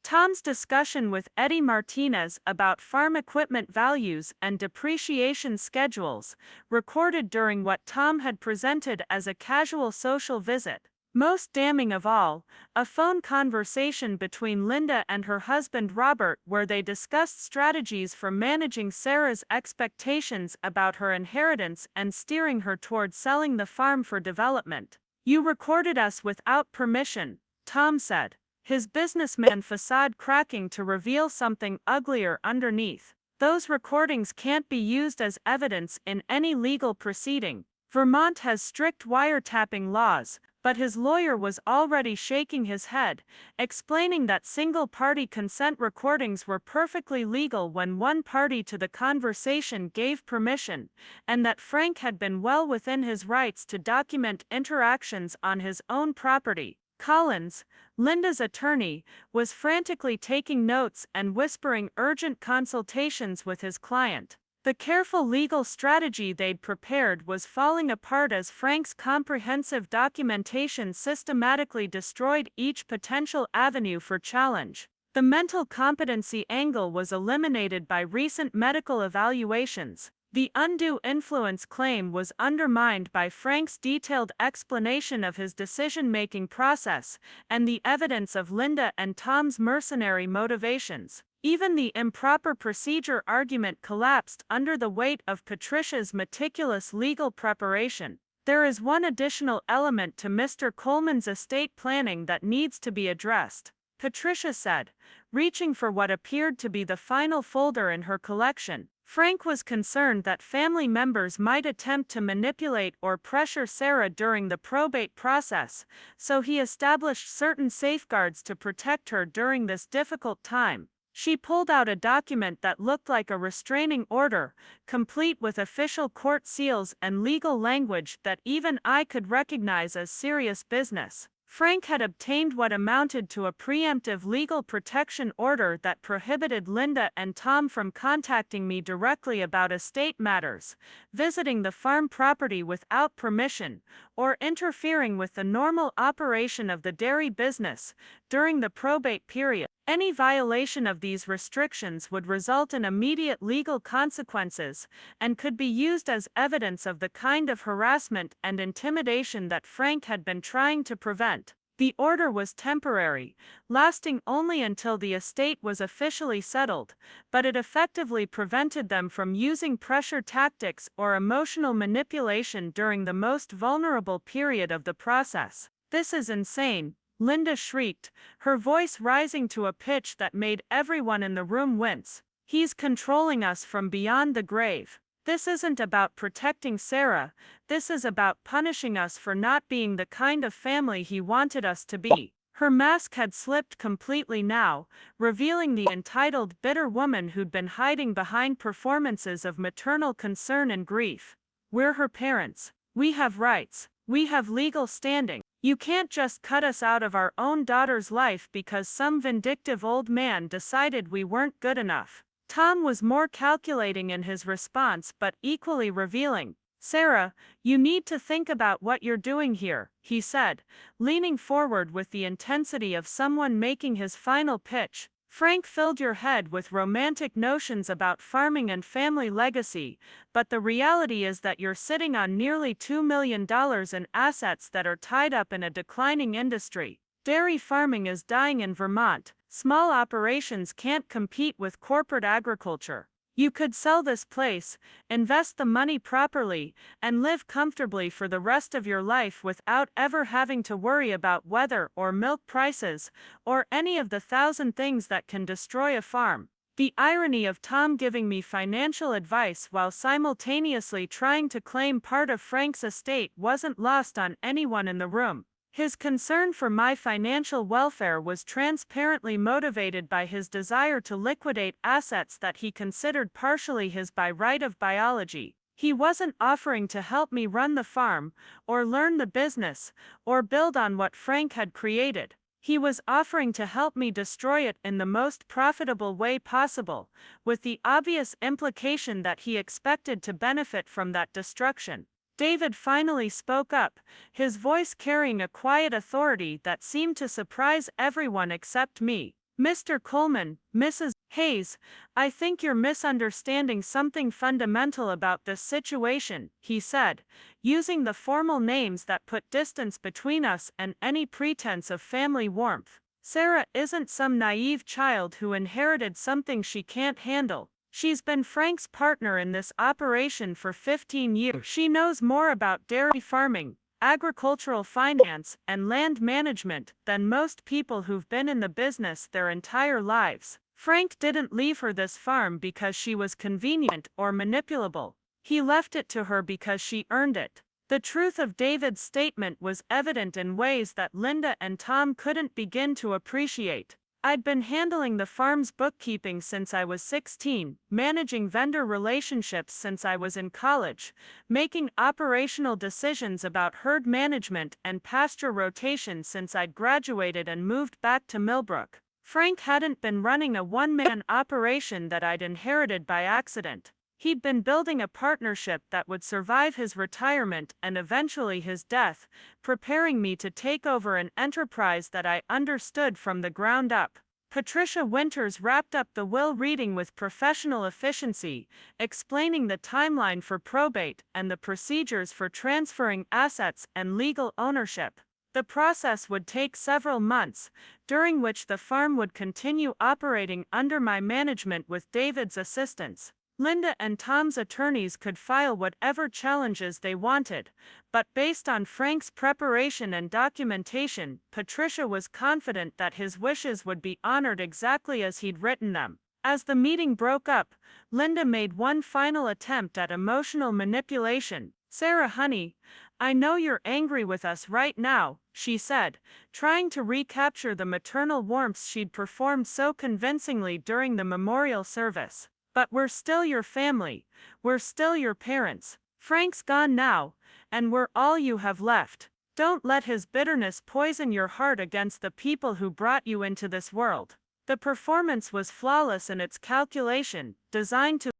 Tom's discussion with Eddie Martinez about farm equipment values and depreciation schedules, recorded during what Tom had presented as a casual social visit. Most damning of all, a phone conversation between Linda and her husband Robert where they discussed strategies for managing Sarah's expectations about her inheritance and steering her toward selling the farm for development. "You recorded us without permission," Tom said, his businessman facade cracking to reveal something uglier underneath. "Those recordings can't be used as evidence in any legal proceeding. Vermont has strict wiretapping laws," but his lawyer was already shaking his head, explaining that single-party consent recordings were perfectly legal when one party to the conversation gave permission, and that Frank had been well within his rights to document interactions on his own property. Collins, Linda's attorney, was frantically taking notes and whispering urgent consultations with his client. The careful legal strategy they'd prepared was falling apart as Frank's comprehensive documentation systematically destroyed each potential avenue for challenge. The mental competency angle was eliminated by recent medical evaluations. The undue influence claim was undermined by Frank's detailed explanation of his decision-making process and the evidence of Linda and Tom's mercenary motivations. Even the improper procedure argument collapsed under the weight of Patricia's meticulous legal preparation. There is one additional element to Mr. Coleman's estate planning that needs to be addressed. Patricia said, reaching for what appeared to be the final folder in her collection. Frank was concerned that family members might attempt to manipulate or pressure Sarah during the probate process, so he established certain safeguards to protect her during this difficult time. She pulled out a document that looked like a restraining order, complete with official court seals and legal language that even I could recognize as serious business. Frank had obtained what amounted to a preemptive legal protection order that prohibited Linda and Tom from contacting me directly about estate matters, visiting the farm property without permission, or interfering with the normal operation of the dairy business during the probate period. Any violation of these restrictions would result in immediate legal consequences and could be used as evidence of the kind of harassment and intimidation that Frank had been trying to prevent. The order was temporary, lasting only until the estate was officially settled, but it effectively prevented them from using pressure tactics or emotional manipulation during the most vulnerable period of the process. "This is insane," Linda shrieked, her voice rising to a pitch that made everyone in the room wince. "He's controlling us from beyond the grave. This isn't about protecting Sarah, this is about punishing us for not being the kind of family he wanted us to be." Her mask had slipped completely now, revealing the entitled, bitter woman who'd been hiding behind performances of maternal concern and grief. "We're her parents. We have rights. We have legal standing. You can't just cut us out of our own daughter's life because some vindictive old man decided we weren't good enough." Tom was more calculating in his response but equally revealing. "Sarah, you need to think about what you're doing here," he said, leaning forward with the intensity of someone making his final pitch. "Frank filled your head with romantic notions about farming and family legacy, but the reality is that you're sitting on nearly $2 million in assets that are tied up in a declining industry. Dairy farming is dying in Vermont. Small operations can't compete with corporate agriculture. You could sell this place, invest the money properly, and live comfortably for the rest of your life without ever having to worry about weather or milk prices, or any of the thousand things that can destroy a farm." The irony of Tom giving me financial advice while simultaneously trying to claim part of Frank's estate wasn't lost on anyone in the room. His concern for my financial welfare was transparently motivated by his desire to liquidate assets that he considered partially his by right of biology. He wasn't offering to help me run the farm, or learn the business, or build on what Frank had created. He was offering to help me destroy it in the most profitable way possible, with the obvious implication that he expected to benefit from that destruction. David finally spoke up, his voice carrying a quiet authority that seemed to surprise everyone except me. "Mr. Coleman, Mrs. Hayes, I think you're misunderstanding something fundamental about this situation," he said, using the formal names that put distance between us and any pretense of family warmth. "Sarah isn't some naive child who inherited something she can't handle. She's been Frank's partner in this operation for 15 years. She knows more about dairy farming, agricultural finance, and land management than most people who've been in the business their entire lives. Frank didn't leave her this farm because she was convenient or manipulable. He left it to her because she earned it." The truth of David's statement was evident in ways that Linda and Tom couldn't begin to appreciate. I'd been handling the farm's bookkeeping since I was 16, managing vendor relationships since I was in college, making operational decisions about herd management and pasture rotation since I'd graduated and moved back to Millbrook. Frank hadn't been running a one-man operation that I'd inherited by accident. He'd been building a partnership that would survive his retirement and eventually his death, preparing me to take over an enterprise that I understood from the ground up. Patricia Winters wrapped up the will reading with professional efficiency, explaining the timeline for probate and the procedures for transferring assets and legal ownership. The process would take several months, during which the farm would continue operating under my management with David's assistance. Linda and Tom's attorneys could file whatever challenges they wanted, but based on Frank's preparation and documentation, Patricia was confident that his wishes would be honored exactly as he'd written them. As the meeting broke up, Linda made one final attempt at emotional manipulation. "Sarah, honey, I know you're angry with us right now," she said, trying to recapture the maternal warmth she'd performed so convincingly during the memorial service. "But we're still your family. We're still your parents. Frank's gone now, and we're all you have left. Don't let his bitterness poison your heart against the people who brought you into this world." The performance was flawless in its calculation, designed to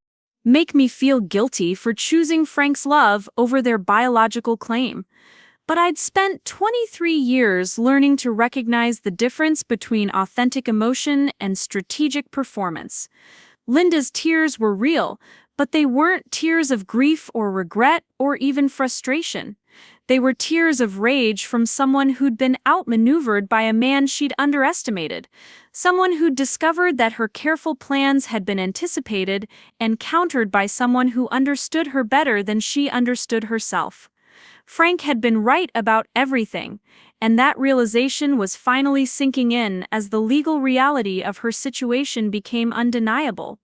make me feel guilty for choosing Frank's love over their biological claim. But I'd spent 23 years learning to recognize the difference between authentic emotion and strategic performance. Linda's tears were real, but they weren't tears of grief or regret or even frustration. They were tears of rage from someone who'd been outmaneuvered by a man she'd underestimated, someone who'd discovered that her careful plans had been anticipated and countered by someone who understood her better than she understood herself. Frank had been right about everything, and that realization was finally sinking in as the legal reality of her situation became undeniable.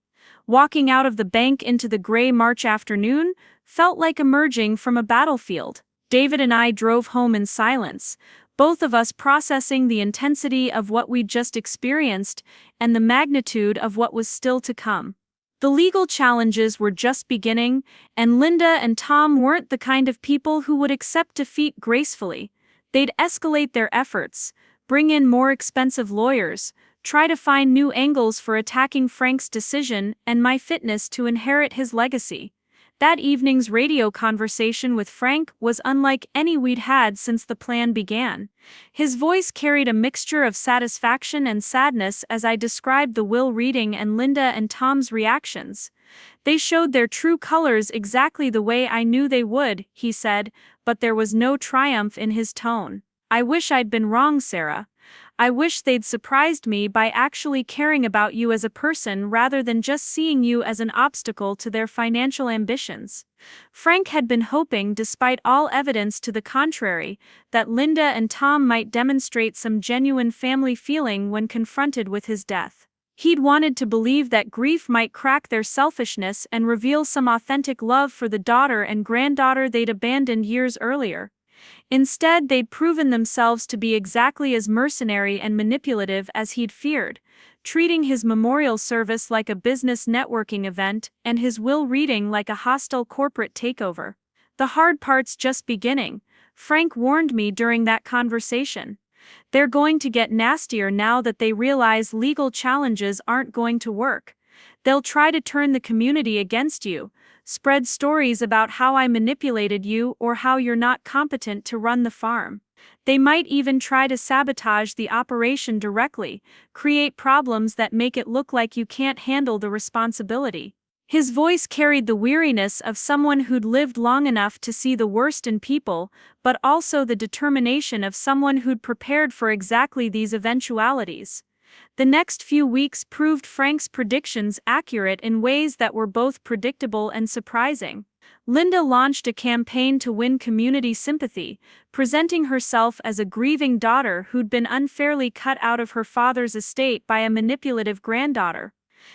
Walking out of the bank into the gray March afternoon felt like emerging from a battlefield. David and I drove home in silence, both of us processing the intensity of what we'd just experienced and the magnitude of what was still to come. The legal challenges were just beginning, and Linda and Tom weren't the kind of people who would accept defeat gracefully. They'd escalate their efforts, bring in more expensive lawyers, try to find new angles for attacking Frank's decision and my fitness to inherit his legacy. That evening's radio conversation with Frank was unlike any we'd had since the plan began. His voice carried a mixture of satisfaction and sadness as I described the will reading and Linda and Tom's reactions. "They showed their true colors exactly the way I knew they would," he said, but there was no triumph in his tone. "I wish I'd been wrong, Sarah. I wish they'd surprised me by actually caring about you as a person rather than just seeing you as an obstacle to their financial ambitions." Frank had been hoping, despite all evidence to the contrary, that Linda and Tom might demonstrate some genuine family feeling when confronted with his death. He'd wanted to believe that grief might crack their selfishness and reveal some authentic love for the daughter and granddaughter they'd abandoned years earlier. Instead, they'd proven themselves to be exactly as mercenary and manipulative as he'd feared, treating his memorial service like a business networking event and his will reading like a hostile corporate takeover. "The hard part's just beginning," Frank warned me during that conversation. "They're going to get nastier now that they realize legal challenges aren't going to work. They'll try to turn the community against you, spread stories about how I manipulated you or how you're not competent to run the farm. They might even try to sabotage the operation directly, create problems that make it look like you can't handle the responsibility." His voice carried the weariness of someone who'd lived long enough to see the worst in people, but also the determination of someone who'd prepared for exactly these eventualities. The next few weeks proved Frank's predictions accurate in ways that were both predictable and surprising. Linda launched a campaign to win community sympathy, presenting herself as a grieving daughter who'd been unfairly cut out of her father's estate by a manipulative granddaughter.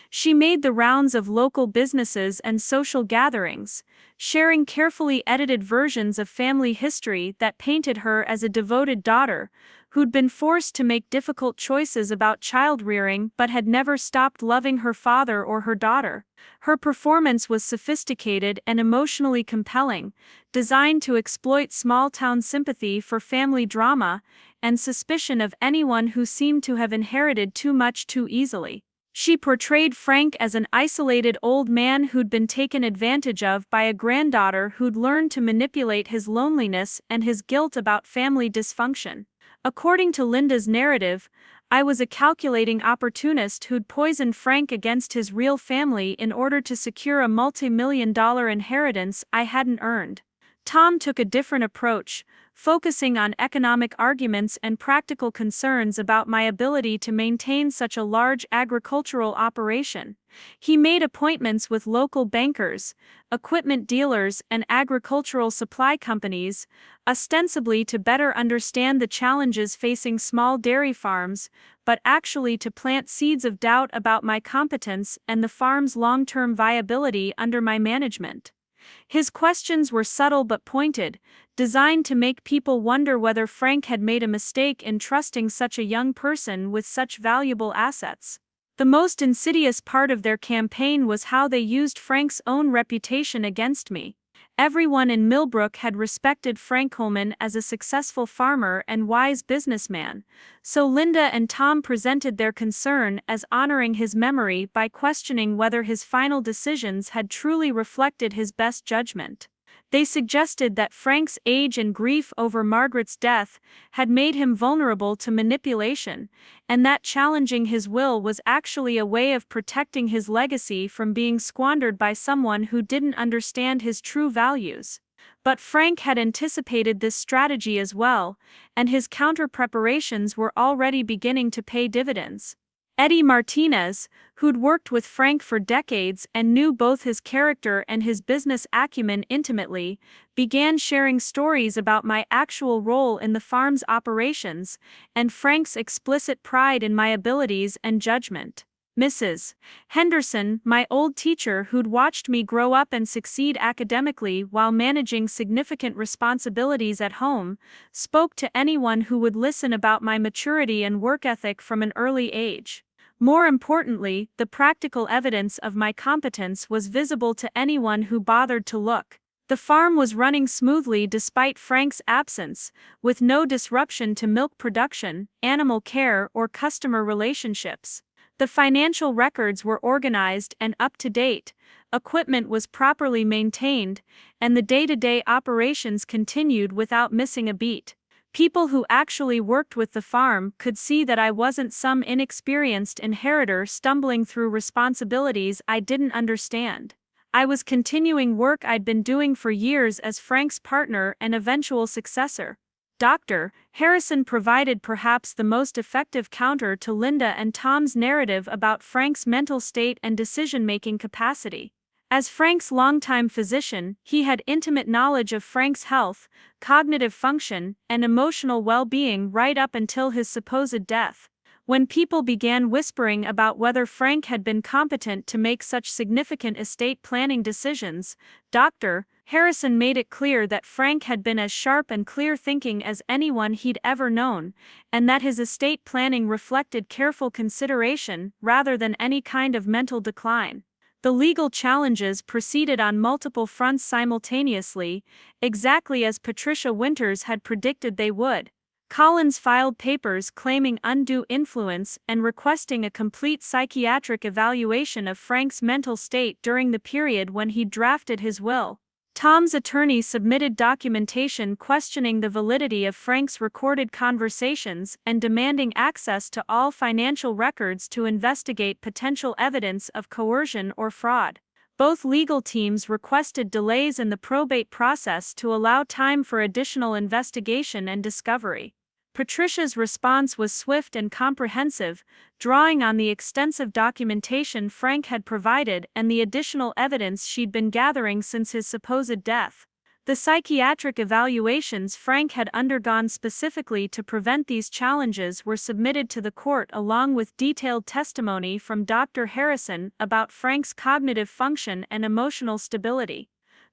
She made the rounds of local businesses and social gatherings, sharing carefully edited versions of family history that painted her as a devoted daughter who'd been forced to make difficult choices about child-rearing but had never stopped loving her father or her daughter. Her performance was sophisticated and emotionally compelling, designed to exploit small-town sympathy for family drama and suspicion of anyone who seemed to have inherited too much too easily. She portrayed Frank as an isolated old man who'd been taken advantage of by a granddaughter who'd learned to manipulate his loneliness and his guilt about family dysfunction. According to Linda's narrative, I was a calculating opportunist who'd poisoned Frank against his real family in order to secure a multi-million-dollar inheritance I hadn't earned. Tom took a different approach, focusing on economic arguments and practical concerns about my ability to maintain such a large agricultural operation. He made appointments with local bankers, equipment dealers, and agricultural supply companies, ostensibly to better understand the challenges facing small dairy farms, but actually to plant seeds of doubt about my competence and the farm's long-term viability under my management. His questions were subtle but pointed, designed to make people wonder whether Frank had made a mistake in trusting such a young person with such valuable assets. The most insidious part of their campaign was how they used Frank's own reputation against me. Everyone in Millbrook had respected Frank Coleman as a successful farmer and wise businessman, so Linda and Tom presented their concern as honoring his memory by questioning whether his final decisions had truly reflected his best judgment. They suggested that Frank's age and grief over Margaret's death had made him vulnerable to manipulation, and that challenging his will was actually a way of protecting his legacy from being squandered by someone who didn't understand his true values. But Frank had anticipated this strategy as well, and his counter-preparations were already beginning to pay dividends. Eddie Martinez, who'd worked with Frank for decades and knew both his character and his business acumen intimately, began sharing stories about my actual role in the farm's operations and Frank's explicit pride in my abilities and judgment. Mrs. Henderson, my old teacher who'd watched me grow up and succeed academically while managing significant responsibilities at home, spoke to anyone who would listen about my maturity and work ethic from an early age. More importantly, the practical evidence of my competence was visible to anyone who bothered to look. The farm was running smoothly despite Frank's absence, with no disruption to milk production, animal care, or customer relationships. The financial records were organized and up to date, equipment was properly maintained, and the day-to-day operations continued without missing a beat. People who actually worked with the farm could see that I wasn't some inexperienced inheritor stumbling through responsibilities I didn't understand. I was continuing work I'd been doing for years as Frank's partner and eventual successor. Dr. Harrison provided perhaps the most effective counter to Linda and Tom's narrative about Frank's mental state and decision-making capacity. As Frank's longtime physician, he had intimate knowledge of Frank's health, cognitive function, and emotional well-being right up until his supposed death. When people began whispering about whether Frank had been competent to make such significant estate planning decisions, Dr. Harrison made it clear that Frank had been as sharp and clear-thinking as anyone he'd ever known, and that his estate planning reflected careful consideration rather than any kind of mental decline. The legal challenges proceeded on multiple fronts simultaneously, exactly as Patricia Winters had predicted they would. Collins filed papers claiming undue influence and requesting a complete psychiatric evaluation of Frank's mental state during the period when he drafted his will. Tom's attorney submitted documentation questioning the validity of Frank's recorded conversations and demanding access to all financial records to investigate potential evidence of coercion or fraud. Both legal teams requested delays in the probate process to allow time for additional investigation and discovery. Patricia's response was swift and comprehensive, drawing on the extensive documentation Frank had provided and the additional evidence she'd been gathering since his supposed death. The psychiatric evaluations Frank had undergone specifically to prevent these challenges were submitted to the court along with detailed testimony from Dr. Harrison about Frank's cognitive function and emotional stability.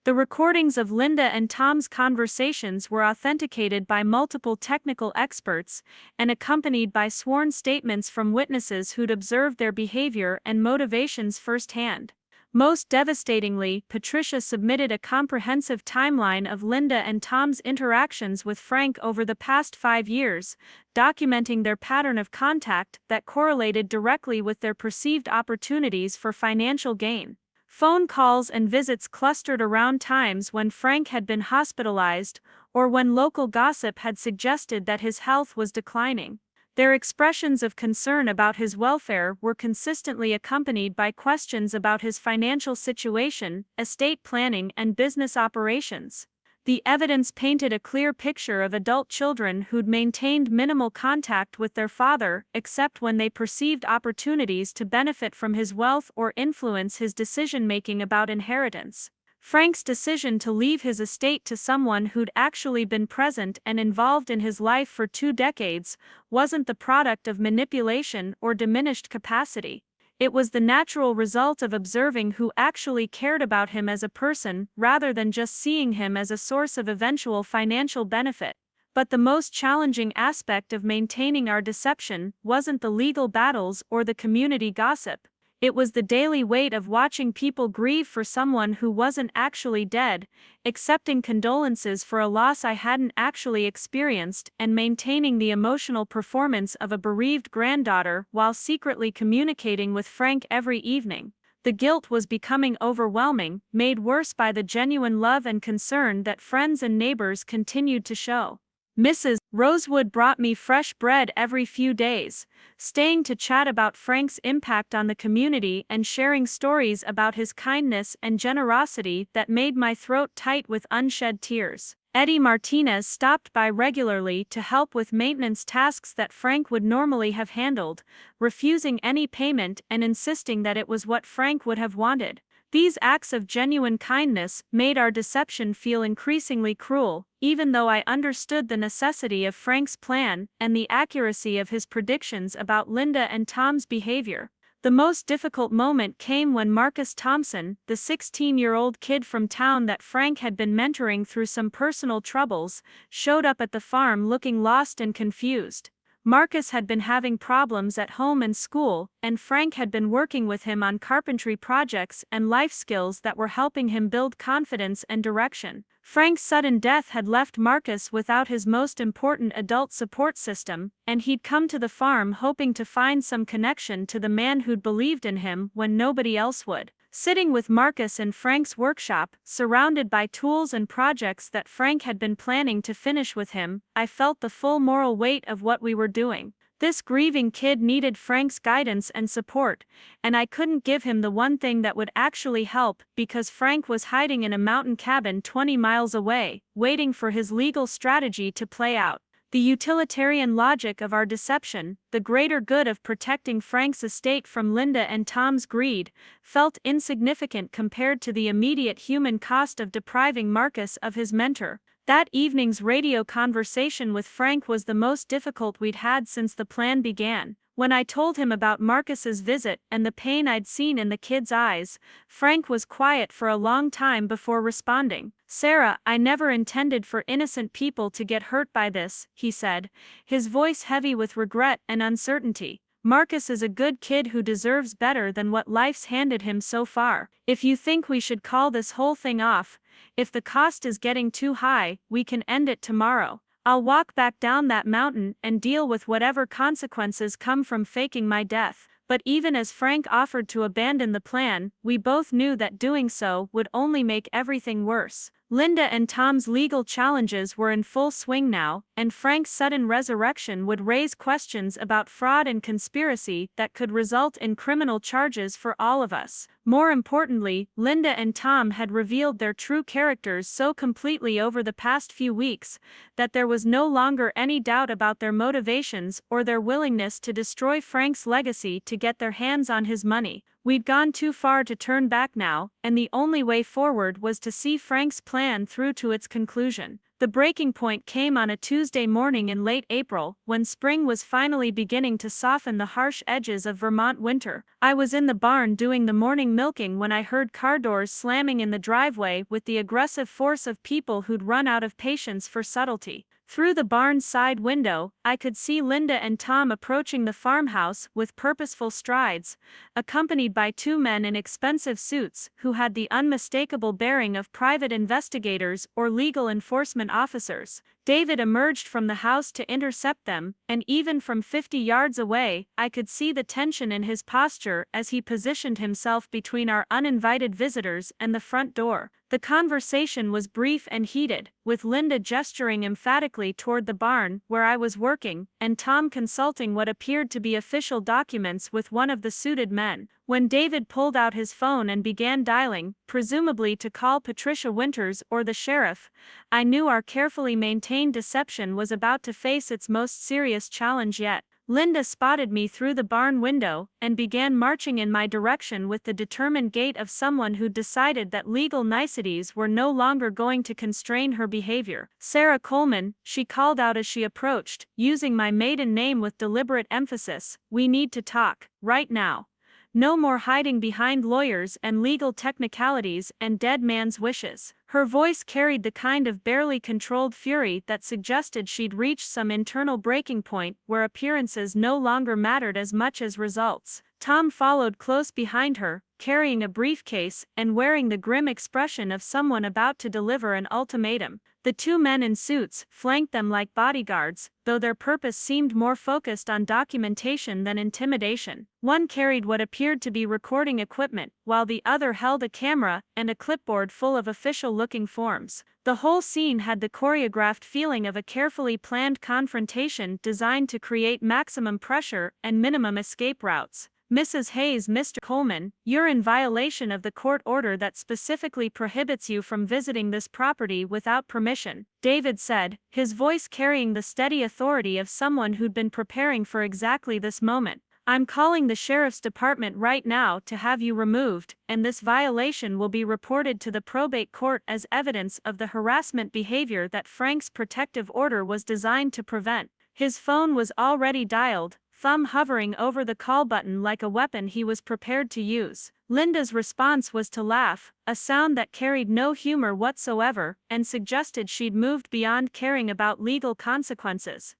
The recordings of Linda and Tom's conversations were authenticated by multiple technical experts and accompanied by sworn statements from witnesses who'd observed their behavior and motivations firsthand. Most devastatingly, Patricia submitted a comprehensive timeline of Linda and Tom's interactions with Frank over the past 5 years, documenting their pattern of contact that correlated directly with their perceived opportunities for financial gain. Phone calls and visits clustered around times when Frank had been hospitalized or when local gossip had suggested that his health was declining. Their expressions of concern about his welfare were consistently accompanied by questions about his financial situation, estate planning, and business operations. The evidence painted a clear picture of adult children who'd maintained minimal contact with their father except when they perceived opportunities to benefit from his wealth or influence his decision-making about inheritance. Frank's decision to leave his estate to someone who'd actually been present and involved in his life for 2 decades wasn't the product of manipulation or diminished capacity. It was the natural result of observing who actually cared about him as a person rather than just seeing him as a source of eventual financial benefit. But the most challenging aspect of maintaining our deception wasn't the legal battles or the community gossip. It was the daily weight of watching people grieve for someone who wasn't actually dead, accepting condolences for a loss I hadn't actually experienced, and maintaining the emotional performance of a bereaved granddaughter while secretly communicating with Frank every evening. The guilt was becoming overwhelming, made worse by the genuine love and concern that friends and neighbors continued to show. Mrs. Rosewood brought me fresh bread every few days, staying to chat about Frank's impact on the community and sharing stories about his kindness and generosity that made my throat tight with unshed tears. Eddie Martinez stopped by regularly to help with maintenance tasks that Frank would normally have handled, refusing any payment and insisting that it was what Frank would have wanted. These acts of genuine kindness made our deception feel increasingly cruel, even though I understood the necessity of Frank's plan and the accuracy of his predictions about Linda and Tom's behavior. The most difficult moment came when Marcus Thompson, the 16-year-old kid from town that Frank had been mentoring through some personal troubles, showed up at the farm looking lost and confused. Marcus had been having problems at home and school, and Frank had been working with him on carpentry projects and life skills that were helping him build confidence and direction. Frank's sudden death had left Marcus without his most important adult support system, and he'd come to the farm hoping to find some connection to the man who'd believed in him when nobody else would. Sitting with Marcus in Frank's workshop, surrounded by tools and projects that Frank had been planning to finish with him, I felt the full moral weight of what we were doing. This grieving kid needed Frank's guidance and support, and I couldn't give him the one thing that would actually help because Frank was hiding in a mountain cabin 20 miles away, waiting for his legal strategy to play out. The utilitarian logic of our deception, the greater good of protecting Frank's estate from Linda and Tom's greed, felt insignificant compared to the immediate human cost of depriving Marcus of his mentor. That evening's radio conversation with Frank was the most difficult we'd had since the plan began. When I told him about Marcus's visit and the pain I'd seen in the kid's eyes, Frank was quiet for a long time before responding. "Sarah, I never intended for innocent people to get hurt by this," he said, his voice heavy with regret and uncertainty. "Marcus is a good kid who deserves better than what life's handed him so far. If you think we should call this whole thing off, if the cost is getting too high, we can end it tomorrow. I'll walk back down that mountain and deal with whatever consequences come from faking my death." But even as Frank offered to abandon the plan, we both knew that doing so would only make everything worse. Linda and Tom's legal challenges were in full swing now, and Frank's sudden resurrection would raise questions about fraud and conspiracy that could result in criminal charges for all of us. More importantly, Linda and Tom had revealed their true characters so completely over the past few weeks that there was no longer any doubt about their motivations or their willingness to destroy Frank's legacy to get their hands on his money. We'd gone too far to turn back now, and the only way forward was to see Frank's plan through to its conclusion. The breaking point came on a Tuesday morning in late April, when spring was finally beginning to soften the harsh edges of Vermont winter. I was in the barn doing the morning milking when I heard car doors slamming in the driveway with the aggressive force of people who'd run out of patience for subtlety. Through the barn's side window, I could see Linda and Tom approaching the farmhouse with purposeful strides, accompanied by 2 men in expensive suits who had the unmistakable bearing of private investigators or legal enforcement officers. David emerged from the house to intercept them, and even from 50 yards away, I could see the tension in his posture as he positioned himself between our uninvited visitors and the front door. The conversation was brief and heated, with Linda gesturing emphatically toward the barn where I was working, and Tom consulting what appeared to be official documents with one of the suited men. When David pulled out his phone and began dialing, presumably to call Patricia Winters or the sheriff, I knew our carefully maintained deception was about to face its most serious challenge yet. Linda spotted me through the barn window and began marching in my direction with the determined gait of someone who'd decided that legal niceties were no longer going to constrain her behavior. "Sarah Coleman," she called out as she approached, using my maiden name with deliberate emphasis, "we need to talk, right now. No more hiding behind lawyers and legal technicalities and dead man's wishes." Her voice carried the kind of barely controlled fury that suggested she'd reached some internal breaking point where appearances no longer mattered as much as results. Tom followed close behind her, carrying a briefcase and wearing the grim expression of someone about to deliver an ultimatum. The two men in suits flanked them like bodyguards, though their purpose seemed more focused on documentation than intimidation. One carried what appeared to be recording equipment, while the other held a camera and a clipboard full of official-looking forms. The whole scene had the choreographed feeling of a carefully planned confrontation designed to create maximum pressure and minimum escape routes. "Mrs. Hayes, Mr. Coleman, you're in violation of the court order that specifically prohibits you from visiting this property without permission," David said, his voice carrying the steady authority of someone who'd been preparing for exactly this moment. "I'm calling the sheriff's department right now to have you removed, and this violation will be reported to the probate court as evidence of the harassment behavior that Frank's protective order was designed to prevent." His phone was already dialed, thumb hovering over the call button like a weapon he was prepared to use. Linda's response was to laugh, a sound that carried no humor whatsoever, and suggested she'd moved beyond caring about legal consequences.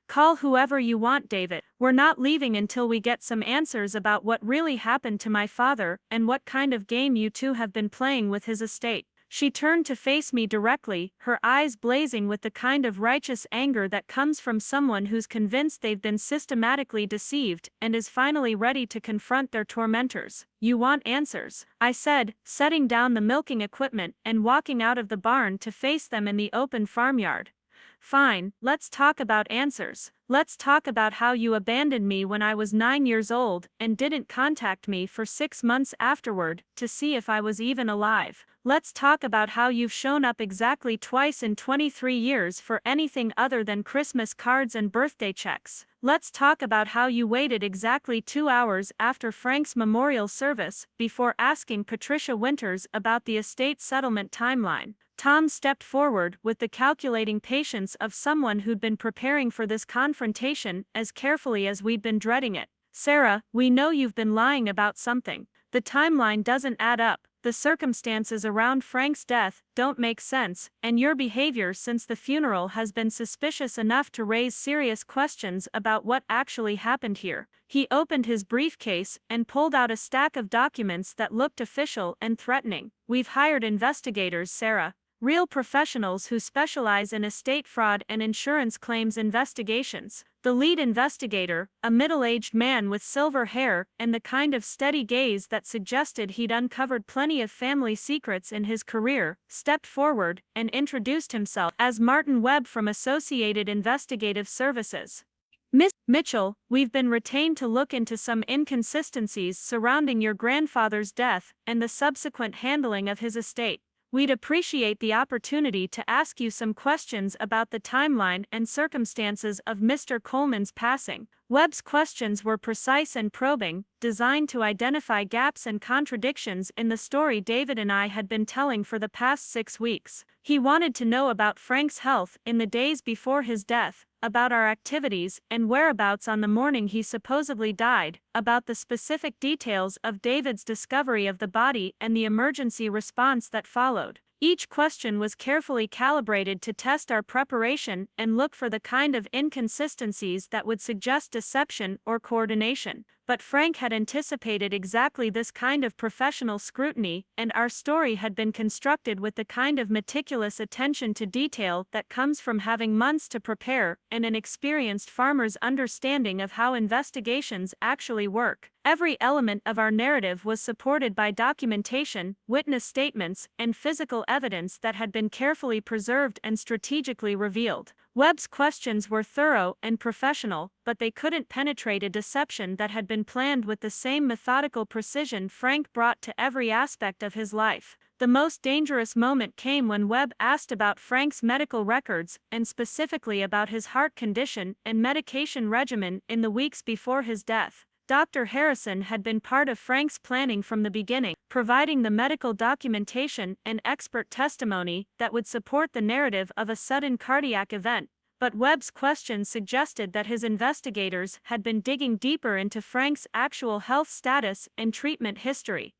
"Call whoever you want, David. We're not leaving until we get some answers about what really happened to my father and what kind of game you two have been playing with his estate." She turned to face me directly, her eyes blazing with the kind of righteous anger that comes from someone who's convinced they've been systematically deceived and is finally ready to confront their tormentors. "You want answers," I said, setting down the milking equipment and walking out of the barn to face them in the open farmyard. "Fine, let's talk about answers. Let's talk about how you abandoned me when I was 9 years old and didn't contact me for 6 months afterward to see if I was even alive. Let's talk about how you've shown up exactly twice in 23 years for anything other than Christmas cards and birthday checks. Let's talk about how you waited exactly 2 hours after Frank's memorial service before asking Patricia Winters about the estate settlement timeline." Tom stepped forward with the calculating patience of someone who'd been preparing for this confrontation as carefully as we'd been dreading it. "Sarah, we know you've been lying about something. The timeline doesn't add up, the circumstances around Frank's death don't make sense, and your behavior since the funeral has been suspicious enough to raise serious questions about what actually happened here." He opened his briefcase and pulled out a stack of documents that looked official and threatening. "We've hired investigators, Sarah. Real professionals who specialize in estate fraud and insurance claims investigations." The lead investigator, a middle-aged man with silver hair and the kind of steady gaze that suggested he'd uncovered plenty of family secrets in his career, stepped forward and introduced himself as Martin Webb from Associated Investigative Services. "Miss Mitchell, we've been retained to look into some inconsistencies surrounding your grandfather's death and the subsequent handling of his estate. We'd appreciate the opportunity to ask you some questions about the timeline and circumstances of Mr. Coleman's passing." Webb's questions were precise and probing, designed to identify gaps and contradictions in the story David and I had been telling for the past 6 weeks. He wanted to know about Frank's health in the days before his death, about our activities and whereabouts on the morning he supposedly died, about the specific details of David's discovery of the body and the emergency response that followed. Each question was carefully calibrated to test our preparation and look for the kind of inconsistencies that would suggest deception or coordination. But Frank had anticipated exactly this kind of professional scrutiny, and our story had been constructed with the kind of meticulous attention to detail that comes from having months to prepare and an experienced farmer's understanding of how investigations actually work. Every element of our narrative was supported by documentation, witness statements, and physical evidence that had been carefully preserved and strategically revealed. Webb's questions were thorough and professional, but they couldn't penetrate a deception that had been planned with the same methodical precision Frank brought to every aspect of his life. The most dangerous moment came when Webb asked about Frank's medical records, and specifically about his heart condition and medication regimen in the weeks before his death. Dr. Harrison had been part of Frank's planning from the beginning, providing the medical documentation and expert testimony that would support the narrative of a sudden cardiac event. But Webb's questions suggested that his investigators had been digging deeper into Frank's actual health status and treatment history.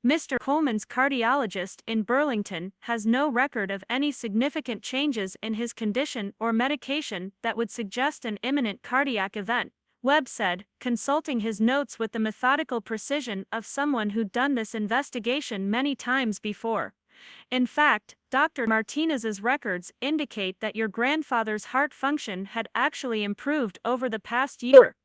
Mr. Coleman's cardiologist in Burlington has no record of any significant changes in his condition or medication that would suggest an imminent cardiac event, Webb said, consulting his notes with the methodical precision of someone who'd done this investigation many times before. In fact, Dr. Martinez's records indicate that your grandfather's heart function had actually improved over the past year,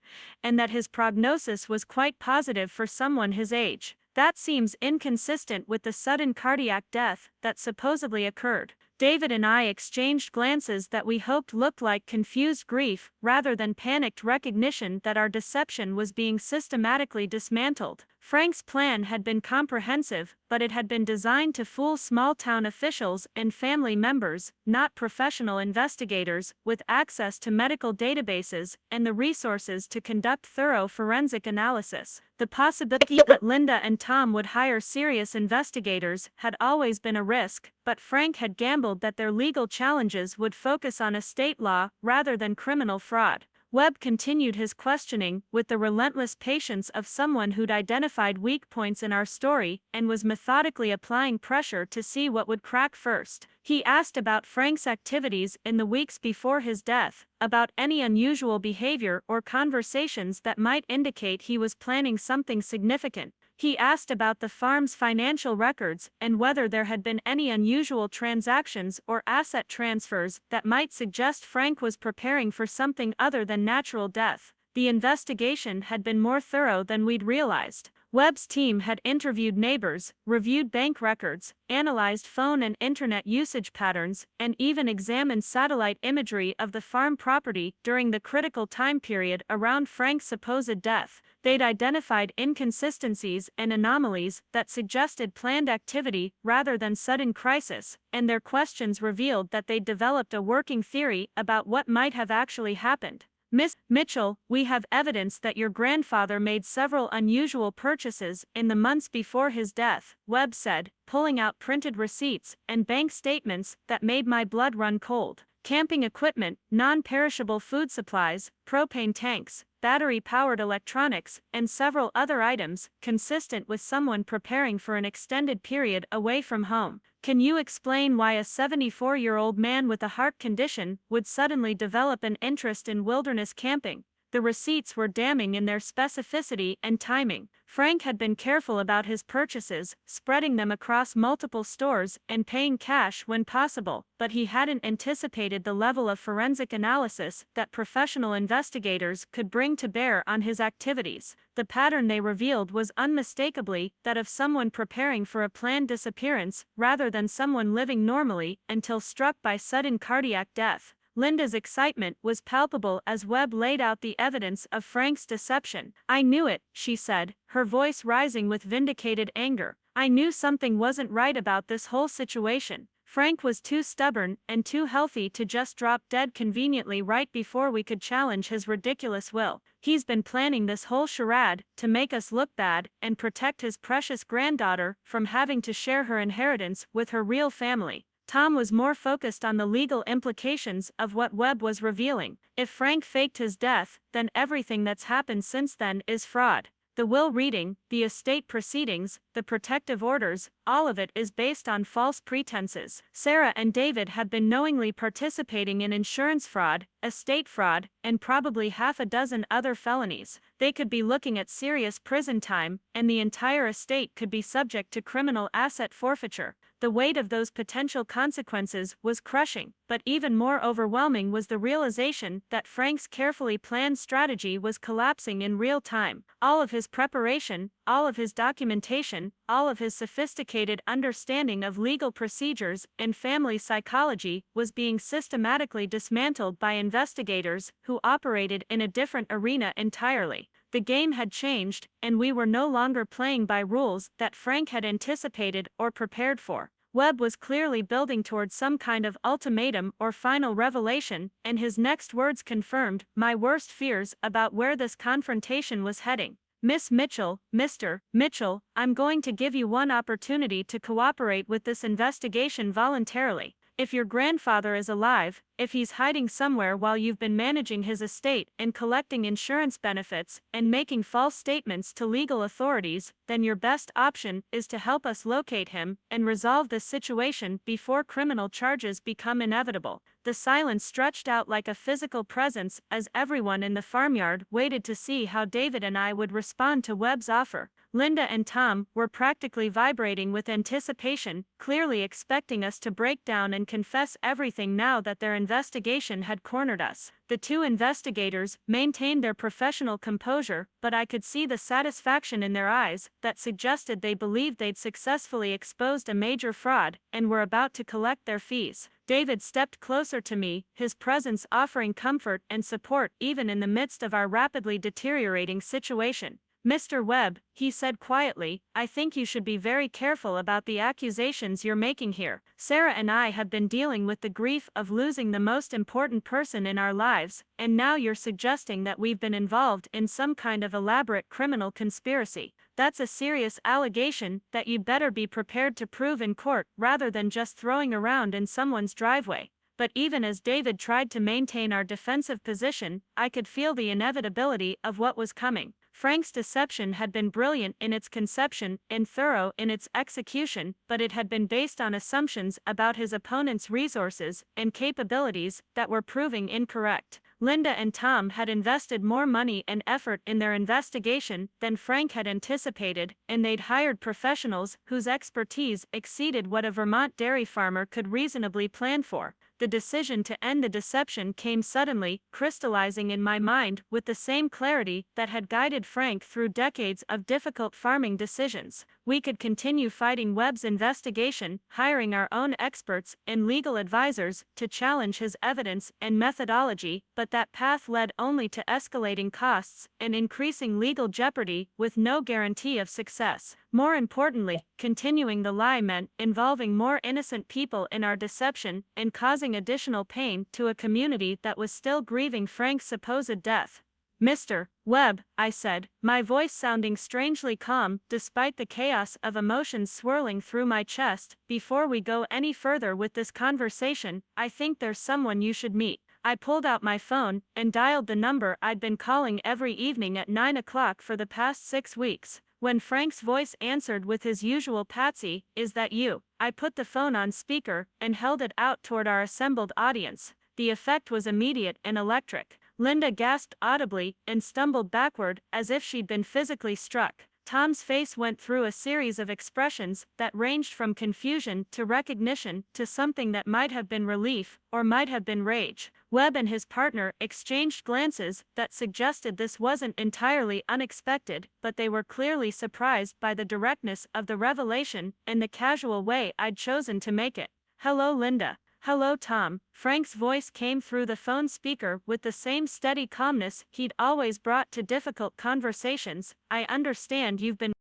and that his prognosis was quite positive for someone his age. That seems inconsistent with the sudden cardiac death that supposedly occurred. David and I exchanged glances that we hoped looked like confused grief rather than panicked recognition that our deception was being systematically dismantled. Frank's plan had been comprehensive, but it had been designed to fool small-town officials and family members, not professional investigators, with access to medical databases and the resources to conduct thorough forensic analysis. The possibility that Linda and Tom would hire serious investigators had always been a risk, but Frank had gambled that their legal challenges would focus on estate law rather than criminal fraud. Webb continued his questioning with the relentless patience of someone who'd identified weak points in our story and was methodically applying pressure to see what would crack first. He asked about Frank's activities in the weeks before his death, about any unusual behavior or conversations that might indicate he was planning something significant. He asked about the farm's financial records and whether there had been any unusual transactions or asset transfers that might suggest Frank was preparing for something other than natural death. The investigation had been more thorough than we'd realized. Webb's team had interviewed neighbors, reviewed bank records, analyzed phone and internet usage patterns, and even examined satellite imagery of the farm property during the critical time period around Frank's supposed death. They'd identified inconsistencies and anomalies that suggested planned activity rather than sudden crisis, and their questions revealed that they'd developed a working theory about what might have actually happened. Miss Mitchell, we have evidence that your grandfather made several unusual purchases in the months before his death, Webb said, pulling out printed receipts and bank statements that made my blood run cold. Camping equipment, non-perishable food supplies, propane tanks, battery-powered electronics, and several other items, consistent with someone preparing for an extended period away from home. Can you explain why a 74-year-old man with a heart condition would suddenly develop an interest in wilderness camping? The receipts were damning in their specificity and timing. Frank had been careful about his purchases, spreading them across multiple stores and paying cash when possible, but he hadn't anticipated the level of forensic analysis that professional investigators could bring to bear on his activities. The pattern they revealed was unmistakably that of someone preparing for a planned disappearance rather than someone living normally until struck by sudden cardiac death. Linda's excitement was palpable as Webb laid out the evidence of Frank's deception. I knew it, she said, her voice rising with vindicated anger. I knew something wasn't right about this whole situation. Frank was too stubborn and too healthy to just drop dead conveniently right before we could challenge his ridiculous will. He's been planning this whole charade to make us look bad and protect his precious granddaughter from having to share her inheritance with her real family. Tom was more focused on the legal implications of what Webb was revealing. If Frank faked his death, then everything that's happened since then is fraud. The will reading, the estate proceedings, the protective orders, all of it is based on false pretenses. Sarah and David had been knowingly participating in insurance fraud, estate fraud, and probably half a dozen other felonies. They could be looking at serious prison time, and the entire estate could be subject to criminal asset forfeiture. The weight of those potential consequences was crushing, but even more overwhelming was the realization that Frank's carefully planned strategy was collapsing in real time. All of his preparation, all of his documentation, all of his sophisticated understanding of legal procedures and family psychology was being systematically dismantled by investigators who operated in a different arena entirely. The game had changed, and we were no longer playing by rules that Frank had anticipated or prepared for. Webb was clearly building towards some kind of ultimatum or final revelation, and his next words confirmed my worst fears about where this confrontation was heading. Miss Mitchell, Mr. Mitchell, I'm going to give you one opportunity to cooperate with this investigation voluntarily. If your grandfather is alive, if he's hiding somewhere while you've been managing his estate and collecting insurance benefits and making false statements to legal authorities, then your best option is to help us locate him and resolve this situation before criminal charges become inevitable. The silence stretched out like a physical presence as everyone in the farmyard waited to see how David and I would respond to Webb's offer. Linda and Tom were practically vibrating with anticipation, clearly expecting us to break down and confess everything now that their investigation had cornered us. The two investigators maintained their professional composure, but I could see the satisfaction in their eyes that suggested they believed they'd successfully exposed a major fraud and were about to collect their fees. David stepped closer to me, his presence offering comfort and support even in the midst of our rapidly deteriorating situation. Mr. Webb, he said quietly, I think you should be very careful about the accusations you're making here. Sarah and I have been dealing with the grief of losing the most important person in our lives, and now you're suggesting that we've been involved in some kind of elaborate criminal conspiracy. That's a serious allegation that you'd better be prepared to prove in court rather than just throwing around in someone's driveway. But even as David tried to maintain our defensive position, I could feel the inevitability of what was coming. Frank's deception had been brilliant in its conception and thorough in its execution, but it had been based on assumptions about his opponent's resources and capabilities that were proving incorrect. Linda and Tom had invested more money and effort in their investigation than Frank had anticipated, and they'd hired professionals whose expertise exceeded what a Vermont dairy farmer could reasonably plan for. The decision to end the deception came suddenly, crystallizing in my mind with the same clarity that had guided Frank through decades of difficult farming decisions. We could continue fighting Webb's investigation, hiring our own experts and legal advisors to challenge his evidence and methodology, but that path led only to escalating costs and increasing legal jeopardy with no guarantee of success. More importantly, continuing the lie meant involving more innocent people in our deception and causing additional pain to a community that was still grieving Frank's supposed death. Mr. Webb, I said, my voice sounding strangely calm despite the chaos of emotions swirling through my chest, before we go any further with this conversation, I think there's someone you should meet. I pulled out my phone and dialed the number I'd been calling every evening at 9 o'clock for the past 6 weeks. When Frank's voice answered with his usual "Patsy, is that you?" I put the phone on speaker and held it out toward our assembled audience. The effect was immediate and electric. Linda gasped audibly and stumbled backward as if she'd been physically struck. Tom's face went through a series of expressions that ranged from confusion to recognition to something that might have been relief or might have been rage. Webb and his partner exchanged glances that suggested this wasn't entirely unexpected, but they were clearly surprised by the directness of the revelation and the casual way I'd chosen to make it. Hello, Linda. Hello, Tom. Frank's voice came through the phone speaker with the same steady calmness he'd always brought to difficult conversations. I understand you've been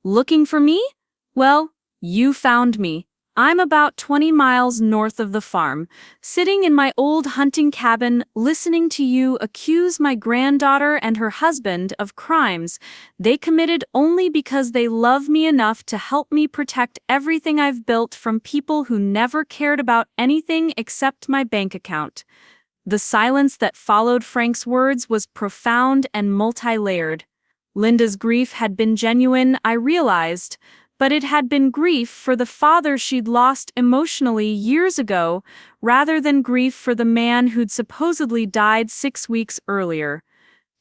looking for me? Well, you found me. I'm about 20 miles north of the farm, sitting in my old hunting cabin, listening to you accuse my granddaughter and her husband of crimes they committed only because they love me enough to help me protect everything I've built from people who never cared about anything except my bank account. The silence that followed Frank's words was profound and multi-layered. Linda's grief had been genuine, I realized, but it had been grief for the father she'd lost emotionally years ago, rather than grief for the man who'd supposedly died 6 weeks earlier.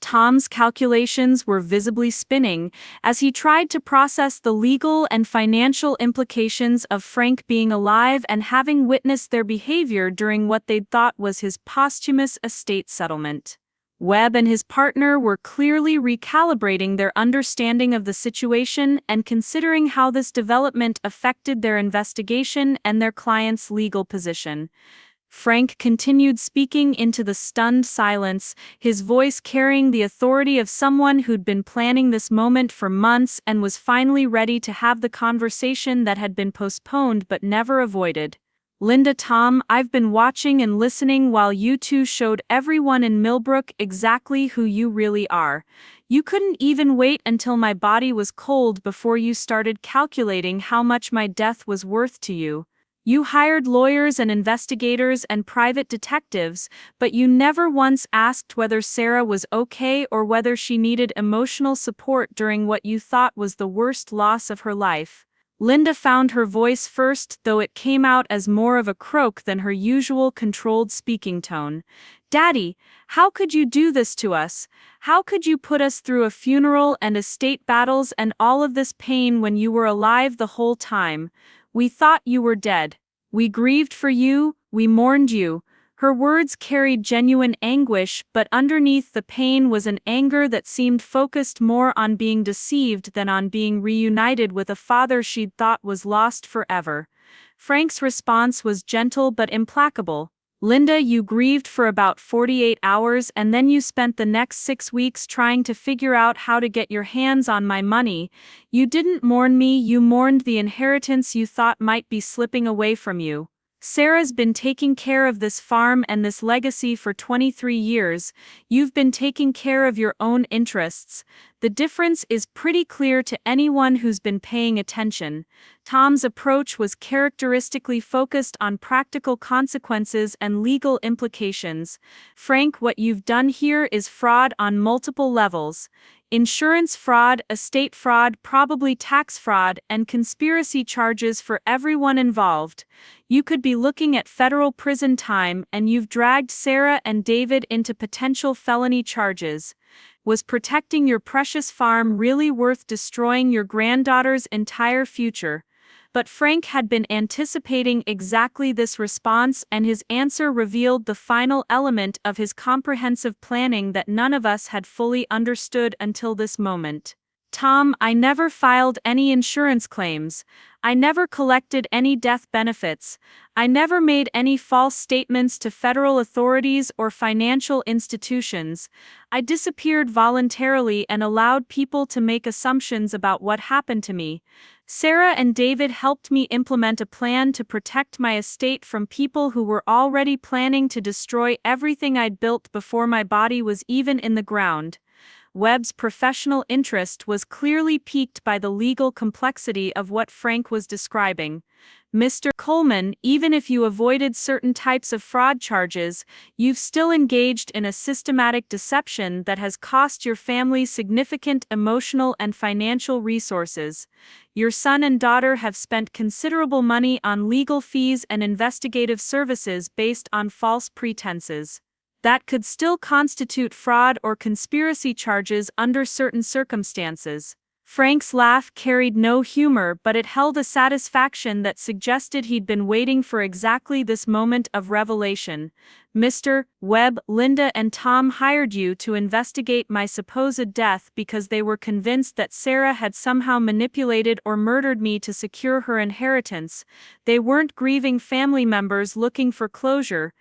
Tom's calculations were visibly spinning as he tried to process the legal and financial implications of Frank being alive and having witnessed their behavior during what they'd thought was his posthumous estate settlement. Webb and his partner were clearly recalibrating their understanding of the situation and considering how this development affected their investigation and their client's legal position. Frank continued speaking into the stunned silence, his voice carrying the authority of someone who'd been planning this moment for months and was finally ready to have the conversation that had been postponed but never avoided. Linda, Tom, I've been watching and listening while you two showed everyone in Millbrook exactly who you really are. You couldn't even wait until my body was cold before you started calculating how much my death was worth to you. You hired lawyers and investigators and private detectives, but you never once asked whether Sarah was okay or whether she needed emotional support during what you thought was the worst loss of her life. Linda found her voice first, though it came out as more of a croak than her usual controlled speaking tone. Daddy, how could you do this to us? How could you put us through a funeral and estate battles and all of this pain when you were alive the whole time? We thought you were dead. We grieved for you, we mourned you. Her words carried genuine anguish, but underneath the pain was an anger that seemed focused more on being deceived than on being reunited with a father she'd thought was lost forever. Frank's response was gentle but implacable. Linda, you grieved for about 48 hours and then you spent the next 6 weeks trying to figure out how to get your hands on my money. You didn't mourn me, you mourned the inheritance you thought might be slipping away from you. Sarah's been taking care of this farm and this legacy for 23 years. You've been taking care of your own interests. The difference is pretty clear to anyone who's been paying attention. Tom's approach was characteristically focused on practical consequences and legal implications. Frank, what you've done here is fraud on multiple levels. Insurance fraud, estate fraud, probably tax fraud, and conspiracy charges for everyone involved. You could be looking at federal prison time, and you've dragged Sarah and David into potential felony charges. Was protecting your precious farm really worth destroying your granddaughter's entire future? But Frank had been anticipating exactly this response, and his answer revealed the final element of his comprehensive planning that none of us had fully understood until this moment. Tom, I never filed any insurance claims. I never collected any death benefits. I never made any false statements to federal authorities or financial institutions. I disappeared voluntarily and allowed people to make assumptions about what happened to me. Sarah and David helped me implement a plan to protect my estate from people who were already planning to destroy everything I'd built before my body was even in the ground. Webb's professional interest was clearly piqued by the legal complexity of what Frank was describing. Mr. Coleman, even if you avoided certain types of fraud charges, you've still engaged in a systematic deception that has cost your family significant emotional and financial resources. Your son and daughter have spent considerable money on legal fees and investigative services based on false pretenses. That could still constitute fraud or conspiracy charges under certain circumstances. Frank's laugh carried no humor, but it held a satisfaction that suggested he'd been waiting for exactly this moment of revelation. Mr. Webb, Linda and Tom hired you to investigate my supposed death because they were convinced that Sarah had somehow manipulated or murdered me to secure her inheritance. They weren't grieving family members looking for closure.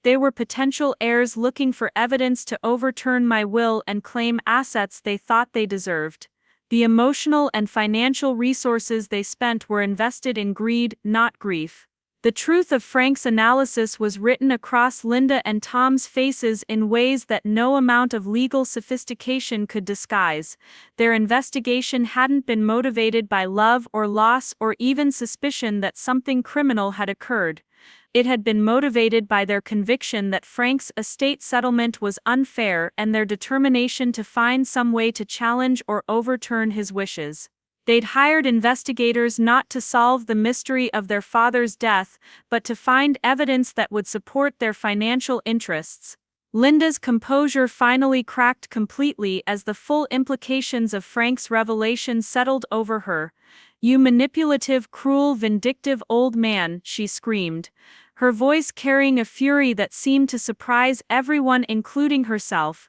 They were potential heirs looking for evidence to overturn my will and claim assets they thought they deserved. The emotional and financial resources they spent were invested in greed, not grief. The truth of Frank's analysis was written across Linda and Tom's faces in ways that no amount of legal sophistication could disguise. Their investigation hadn't been motivated by love or loss or even suspicion that something criminal had occurred. It had been motivated by their conviction that Frank's estate settlement was unfair and their determination to find some way to challenge or overturn his wishes. They'd hired investigators not to solve the mystery of their father's death, but to find evidence that would support their financial interests. Linda's composure finally cracked completely as the full implications of Frank's revelation settled over her. "You manipulative, cruel, vindictive old man," she screamed, her voice carrying a fury that seemed to surprise everyone, including herself.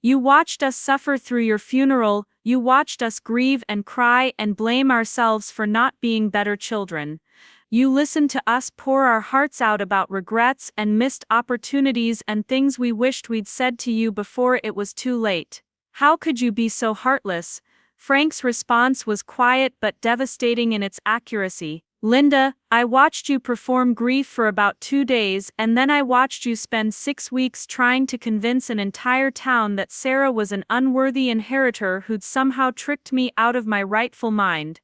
"You watched us suffer through your funeral, you watched us grieve and cry and blame ourselves for not being better children. You listened to us pour our hearts out about regrets and missed opportunities and things we wished we'd said to you before it was too late. How could you be so heartless?" Frank's response was quiet but devastating in its accuracy. "Linda, I watched you perform grief for about 2 days, and then I watched you spend 6 weeks trying to convince an entire town that Sarah was an unworthy inheritor who'd somehow tricked me out of my rightful mind.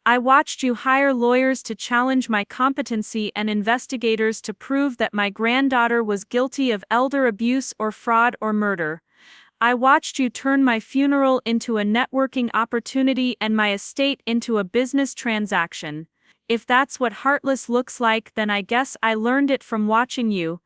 I watched you hire lawyers to challenge my competency and investigators to prove that my granddaughter was guilty of elder abuse or fraud or murder. I watched you turn my funeral into a networking opportunity and my estate into a business transaction. If that's what heartless looks like, then I guess I learned it from watching you."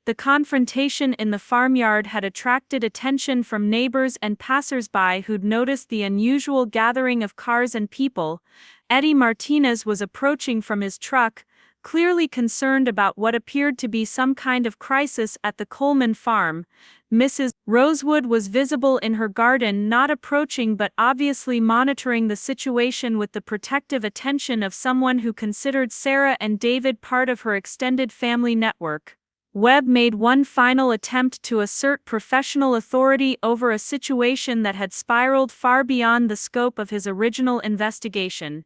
The confrontation in the farmyard had attracted attention from neighbors and passers-by who'd noticed the unusual gathering of cars and people. Eddie Martinez was approaching from his truck, clearly concerned about what appeared to be some kind of crisis at the Coleman farm. Mrs. Rosewood was visible in her garden, not approaching but obviously monitoring the situation with the protective attention of someone who considered Sarah and David part of her extended family network. Webb made one final attempt to assert professional authority over a situation that had spiraled far beyond the scope of his original investigation.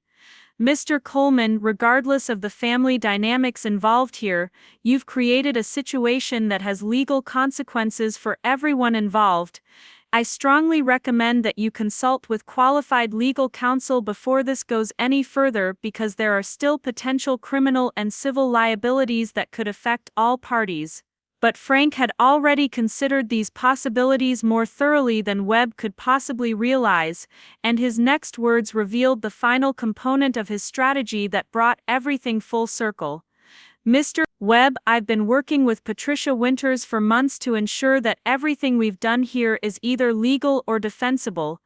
"Mr. Coleman, regardless of the family dynamics involved here, you've created a situation that has legal consequences for everyone involved. I strongly recommend that you consult with qualified legal counsel before this goes any further because there are still potential criminal and civil liabilities that could affect all parties." But Frank had already considered these possibilities more thoroughly than Webb could possibly realize, and his next words revealed the final component of his strategy that brought everything full circle. "Mr. Webb, I've been working with Patricia Winters for months to ensure that everything we've done here is either legal or defensible.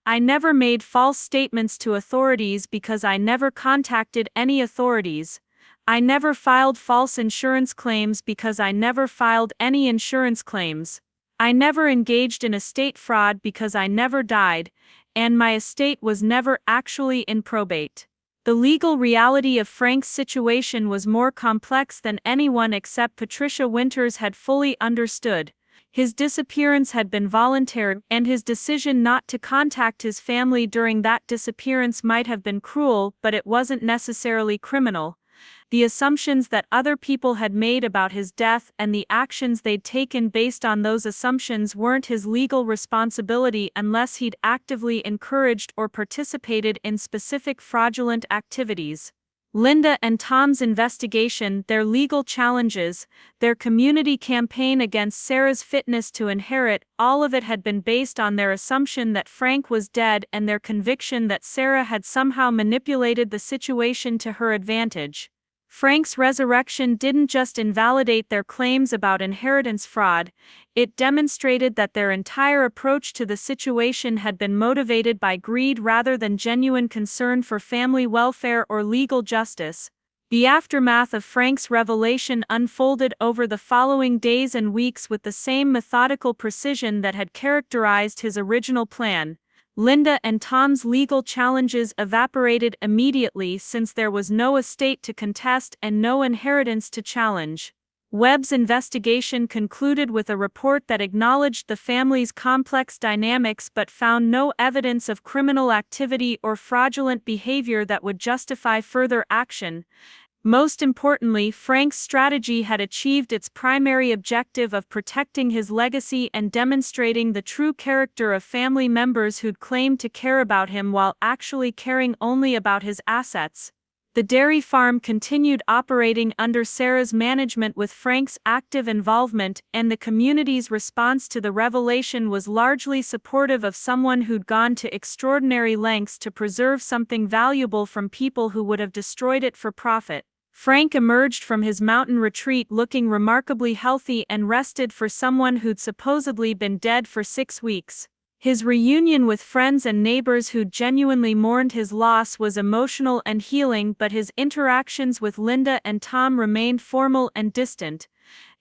I never made false statements to authorities because I never contacted any authorities. I never filed false insurance claims because I never filed any insurance claims. I never engaged in estate fraud because I never died, and my estate was never actually in probate." The legal reality of Frank's situation was more complex than anyone except Patricia Winters had fully understood. His disappearance had been voluntary, and his decision not to contact his family during that disappearance might have been cruel, but it wasn't necessarily criminal. The assumptions that other people had made about his death and the actions they'd taken based on those assumptions weren't his legal responsibility unless he'd actively encouraged or participated in specific fraudulent activities. Linda and Tom's investigation, their legal challenges, their community campaign against Sarah's fitness to inherit, all of it had been based on their assumption that Frank was dead and their conviction that Sarah had somehow manipulated the situation to her advantage. Frank's resurrection didn't just invalidate their claims about inheritance fraud, it demonstrated that their entire approach to the situation had been motivated by greed rather than genuine concern for family welfare or legal justice. The aftermath of Frank's revelation unfolded over the following days and weeks with the same methodical precision that had characterized his original plan. Linda and Tom's legal challenges evaporated immediately since there was no estate to contest and no inheritance to challenge. Webb's investigation concluded with a report that acknowledged the family's complex dynamics but found no evidence of criminal activity or fraudulent behavior that would justify further action. Most importantly, Frank's strategy had achieved its primary objective of protecting his legacy and demonstrating the true character of family members who'd claimed to care about him while actually caring only about his assets. The dairy farm continued operating under Sarah's management with Frank's active involvement, and the community's response to the revelation was largely supportive of someone who'd gone to extraordinary lengths to preserve something valuable from people who would have destroyed it for profit. Frank emerged from his mountain retreat looking remarkably healthy and rested for someone who'd supposedly been dead for 6 weeks. His reunion with friends and neighbors who genuinely mourned his loss was emotional and healing, but his interactions with Linda and Tom remained formal and distant.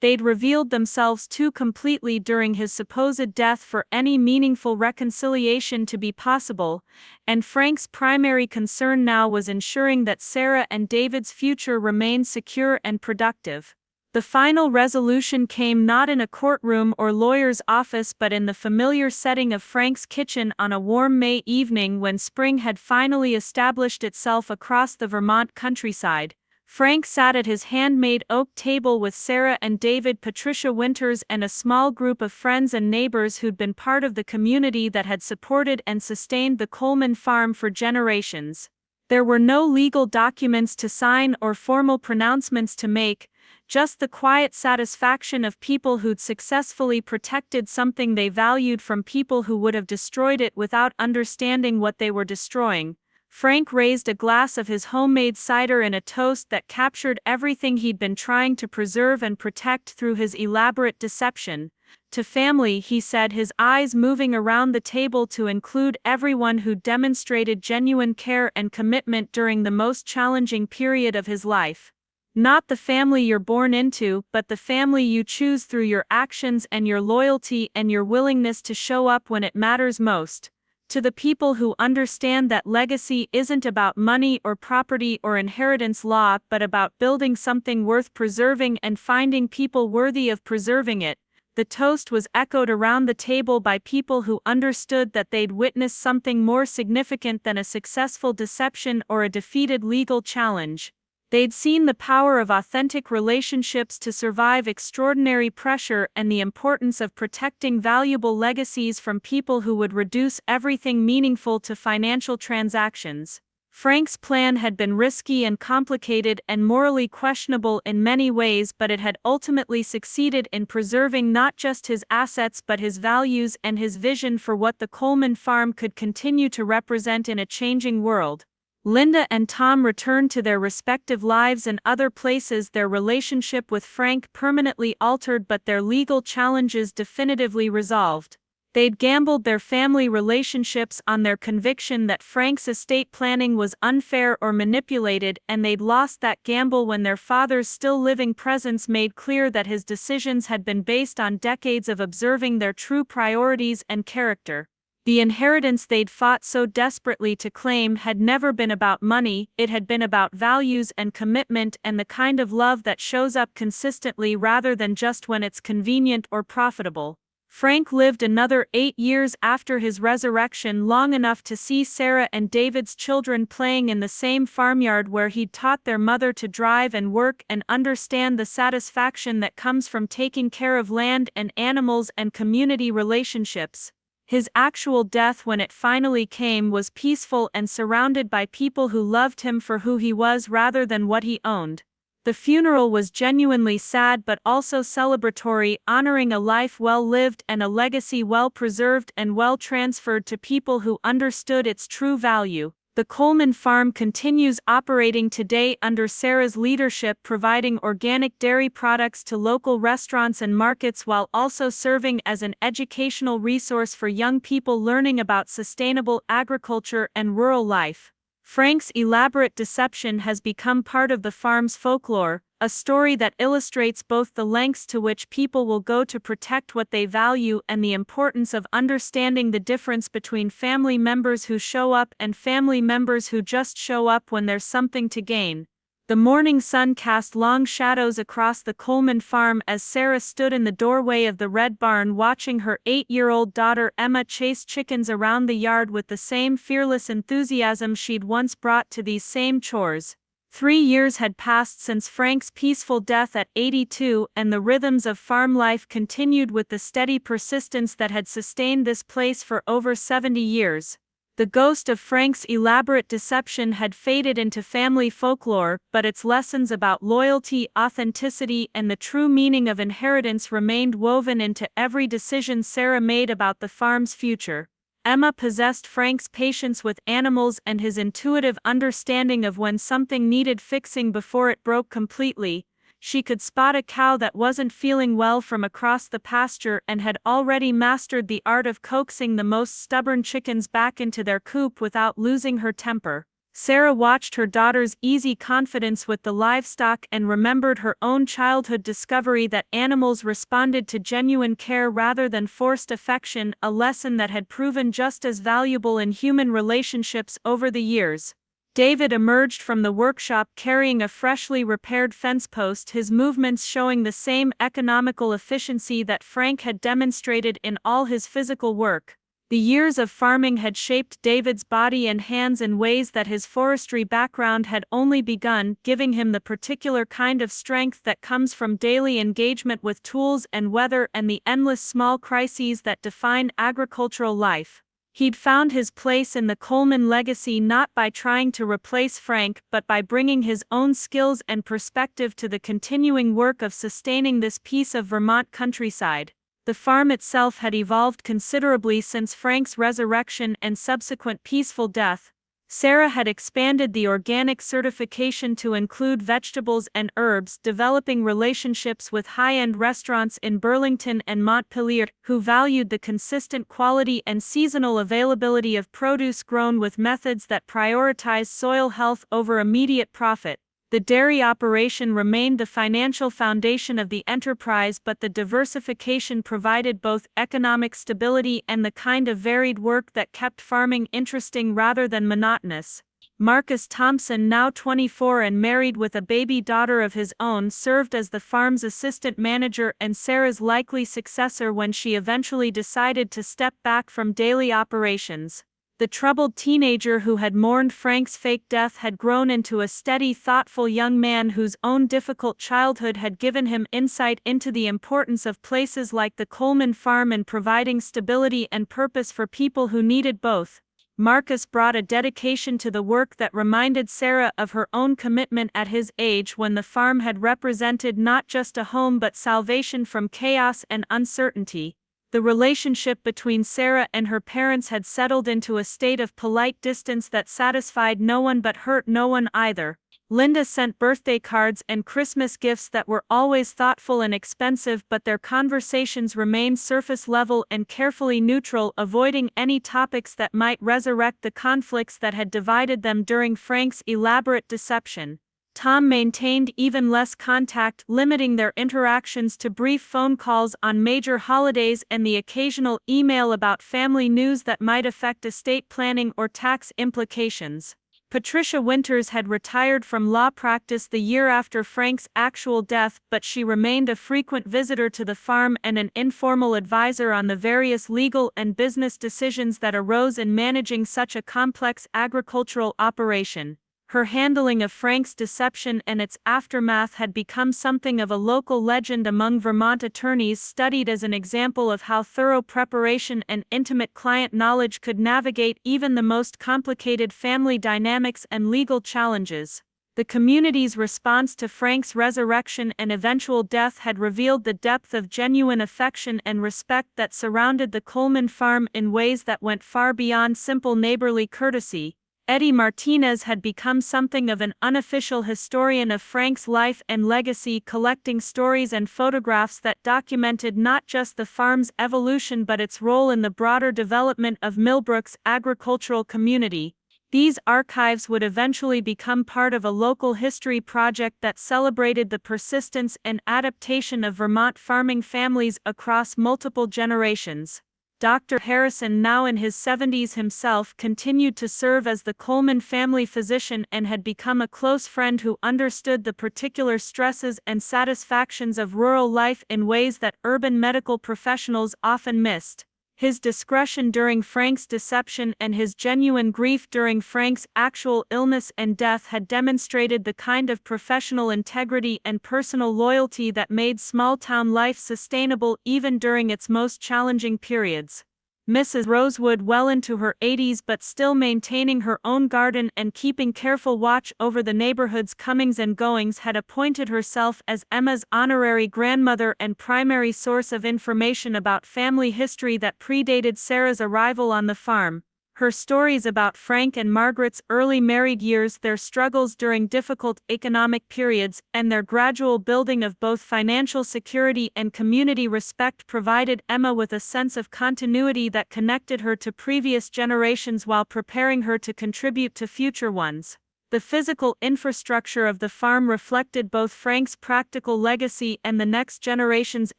They'd revealed themselves too completely during his supposed death for any meaningful reconciliation to be possible, and Frank's primary concern now was ensuring that Sarah and David's future remained secure and productive. The final resolution came not in a courtroom or lawyer's office but in the familiar setting of Frank's kitchen on a warm May evening when spring had finally established itself across the Vermont countryside. Frank sat at his handmade oak table with Sarah and David, Patricia Winters, and a small group of friends and neighbors who'd been part of the community that had supported and sustained the Coleman farm for generations. There were no legal documents to sign or formal pronouncements to make, just the quiet satisfaction of people who'd successfully protected something they valued from people who would have destroyed it without understanding what they were destroying. Frank raised a glass of his homemade cider in a toast that captured everything he'd been trying to preserve and protect through his elaborate deception. To family, he said, his eyes moving around the table to include everyone who demonstrated genuine care and commitment during the most challenging period of his life. Not the family you're born into, but the family you choose through your actions and your loyalty and your willingness to show up when it matters most. To the people who understand that legacy isn't about money or property or inheritance law but about building something worth preserving and finding people worthy of preserving it. The toast was echoed around the table by people who understood that they'd witnessed something more significant than a successful deception or a defeated legal challenge. They'd seen the power of authentic relationships to survive extraordinary pressure and the importance of protecting valuable legacies from people who would reduce everything meaningful to financial transactions. Frank's plan had been risky and complicated and morally questionable in many ways, but it had ultimately succeeded in preserving not just his assets but his values and his vision for what the Coleman farm could continue to represent in a changing world. Linda and Tom returned to their respective lives and other places, their relationship with Frank permanently altered but their legal challenges definitively resolved. They'd gambled their family relationships on their conviction that Frank's estate planning was unfair or manipulated, and they'd lost that gamble when their father's still living presence made clear that his decisions had been based on decades of observing their true priorities and character. The inheritance they'd fought so desperately to claim had never been about money, it had been about values and commitment and the kind of love that shows up consistently rather than just when it's convenient or profitable. Frank lived another 8 years after his resurrection, long enough to see Sarah and David's children playing in the same farmyard where he'd taught their mother to drive and work, and understand the satisfaction that comes from taking care of land and animals and community relationships. His actual death, when it finally came, was peaceful and surrounded by people who loved him for who he was rather than what he owned. The funeral was genuinely sad but also celebratory, honoring a life well lived and a legacy well preserved and well transferred to people who understood its true value. The Coleman farm continues operating today under Sarah's leadership, providing organic dairy products to local restaurants and markets while also serving as an educational resource for young people learning about sustainable agriculture and rural life. Frank's elaborate deception has become part of the farm's folklore, a story that illustrates both the lengths to which people will go to protect what they value and the importance of understanding the difference between family members who show up and family members who just show up when there's something to gain. The morning sun cast long shadows across the Coleman farm as Sarah stood in the doorway of the red barn watching her 8-year-old daughter Emma chase chickens around the yard with the same fearless enthusiasm she'd once brought to these same chores. 3 years had passed since Frank's peaceful death at 82, and the rhythms of farm life continued with the steady persistence that had sustained this place for over 70 years. The ghost of Frank's elaborate deception had faded into family folklore, but its lessons about loyalty, authenticity, and the true meaning of inheritance remained woven into every decision Sarah made about the farm's future. Emma possessed Frank's patience with animals and his intuitive understanding of when something needed fixing before it broke completely. She could spot a cow that wasn't feeling well from across the pasture and had already mastered the art of coaxing the most stubborn chickens back into their coop without losing her temper. Sarah watched her daughter's easy confidence with the livestock and remembered her own childhood discovery that animals responded to genuine care rather than forced affection, a lesson that had proven just as valuable in human relationships over the years. David emerged from the workshop carrying a freshly repaired fence post, his movements showing the same economical efficiency that Frank had demonstrated in all his physical work. The years of farming had shaped David's body and hands in ways that his forestry background had only begun, giving him the particular kind of strength that comes from daily engagement with tools and weather and the endless small crises that define agricultural life. He'd found his place in the Coleman legacy not by trying to replace Frank but by bringing his own skills and perspective to the continuing work of sustaining this piece of Vermont countryside. The farm itself had evolved considerably since Frank's resurrection and subsequent peaceful death. Sarah had expanded the organic certification to include vegetables and herbs, developing relationships with high-end restaurants in Burlington and Montpelier, who valued the consistent quality and seasonal availability of produce grown with methods that prioritized soil health over immediate profit. The dairy operation remained the financial foundation of the enterprise, but the diversification provided both economic stability and the kind of varied work that kept farming interesting rather than monotonous. Marcus Thompson, now 24 and married with a baby daughter of his own, served as the farm's assistant manager and Sarah's likely successor when she eventually decided to step back from daily operations. The troubled teenager who had mourned Frank's fake death had grown into a steady, thoughtful young man whose own difficult childhood had given him insight into the importance of places like the Coleman farm in providing stability and purpose for people who needed both. Marcus brought a dedication to the work that reminded Sarah of her own commitment at his age when the farm had represented not just a home but salvation from chaos and uncertainty. The relationship between Sarah and her parents had settled into a state of polite distance that satisfied no one but hurt no one either. Linda sent birthday cards and Christmas gifts that were always thoughtful and expensive, but their conversations remained surface level and carefully neutral, avoiding any topics that might resurrect the conflicts that had divided them during Frank's elaborate deception. Tom maintained even less contact, limiting their interactions to brief phone calls on major holidays and the occasional email about family news that might affect estate planning or tax implications. Patricia Winters had retired from law practice the year after Frank's actual death, but she remained a frequent visitor to the farm and an informal advisor on the various legal and business decisions that arose in managing such a complex agricultural operation. Her handling of Frank's deception and its aftermath had become something of a local legend among Vermont attorneys, studied as an example of how thorough preparation and intimate client knowledge could navigate even the most complicated family dynamics and legal challenges. The community's response to Frank's resurrection and eventual death had revealed the depth of genuine affection and respect that surrounded the Coleman farm in ways that went far beyond simple neighborly courtesy. Eddie Martinez had become something of an unofficial historian of Frank's life and legacy, collecting stories and photographs that documented not just the farm's evolution but its role in the broader development of Millbrook's agricultural community. These archives would eventually become part of a local history project that celebrated the persistence and adaptation of Vermont farming families across multiple generations. Dr. Harrison, now in his 70s himself, continued to serve as the Coleman family physician and had become a close friend who understood the particular stresses and satisfactions of rural life in ways that urban medical professionals often missed. His discretion during Frank's deception and his genuine grief during Frank's actual illness and death had demonstrated the kind of professional integrity and personal loyalty that made small-town life sustainable even during its most challenging periods. Mrs. Rosewood, well into her 80s but still maintaining her own garden and keeping careful watch over the neighborhood's comings and goings, had appointed herself as Emma's honorary grandmother and primary source of information about family history that predated Sarah's arrival on the farm. Her stories about Frank and Margaret's early married years, their struggles during difficult economic periods, and their gradual building of both financial security and community respect provided Emma with a sense of continuity that connected her to previous generations while preparing her to contribute to future ones. The physical infrastructure of the farm reflected both Frank's practical legacy and the next generation's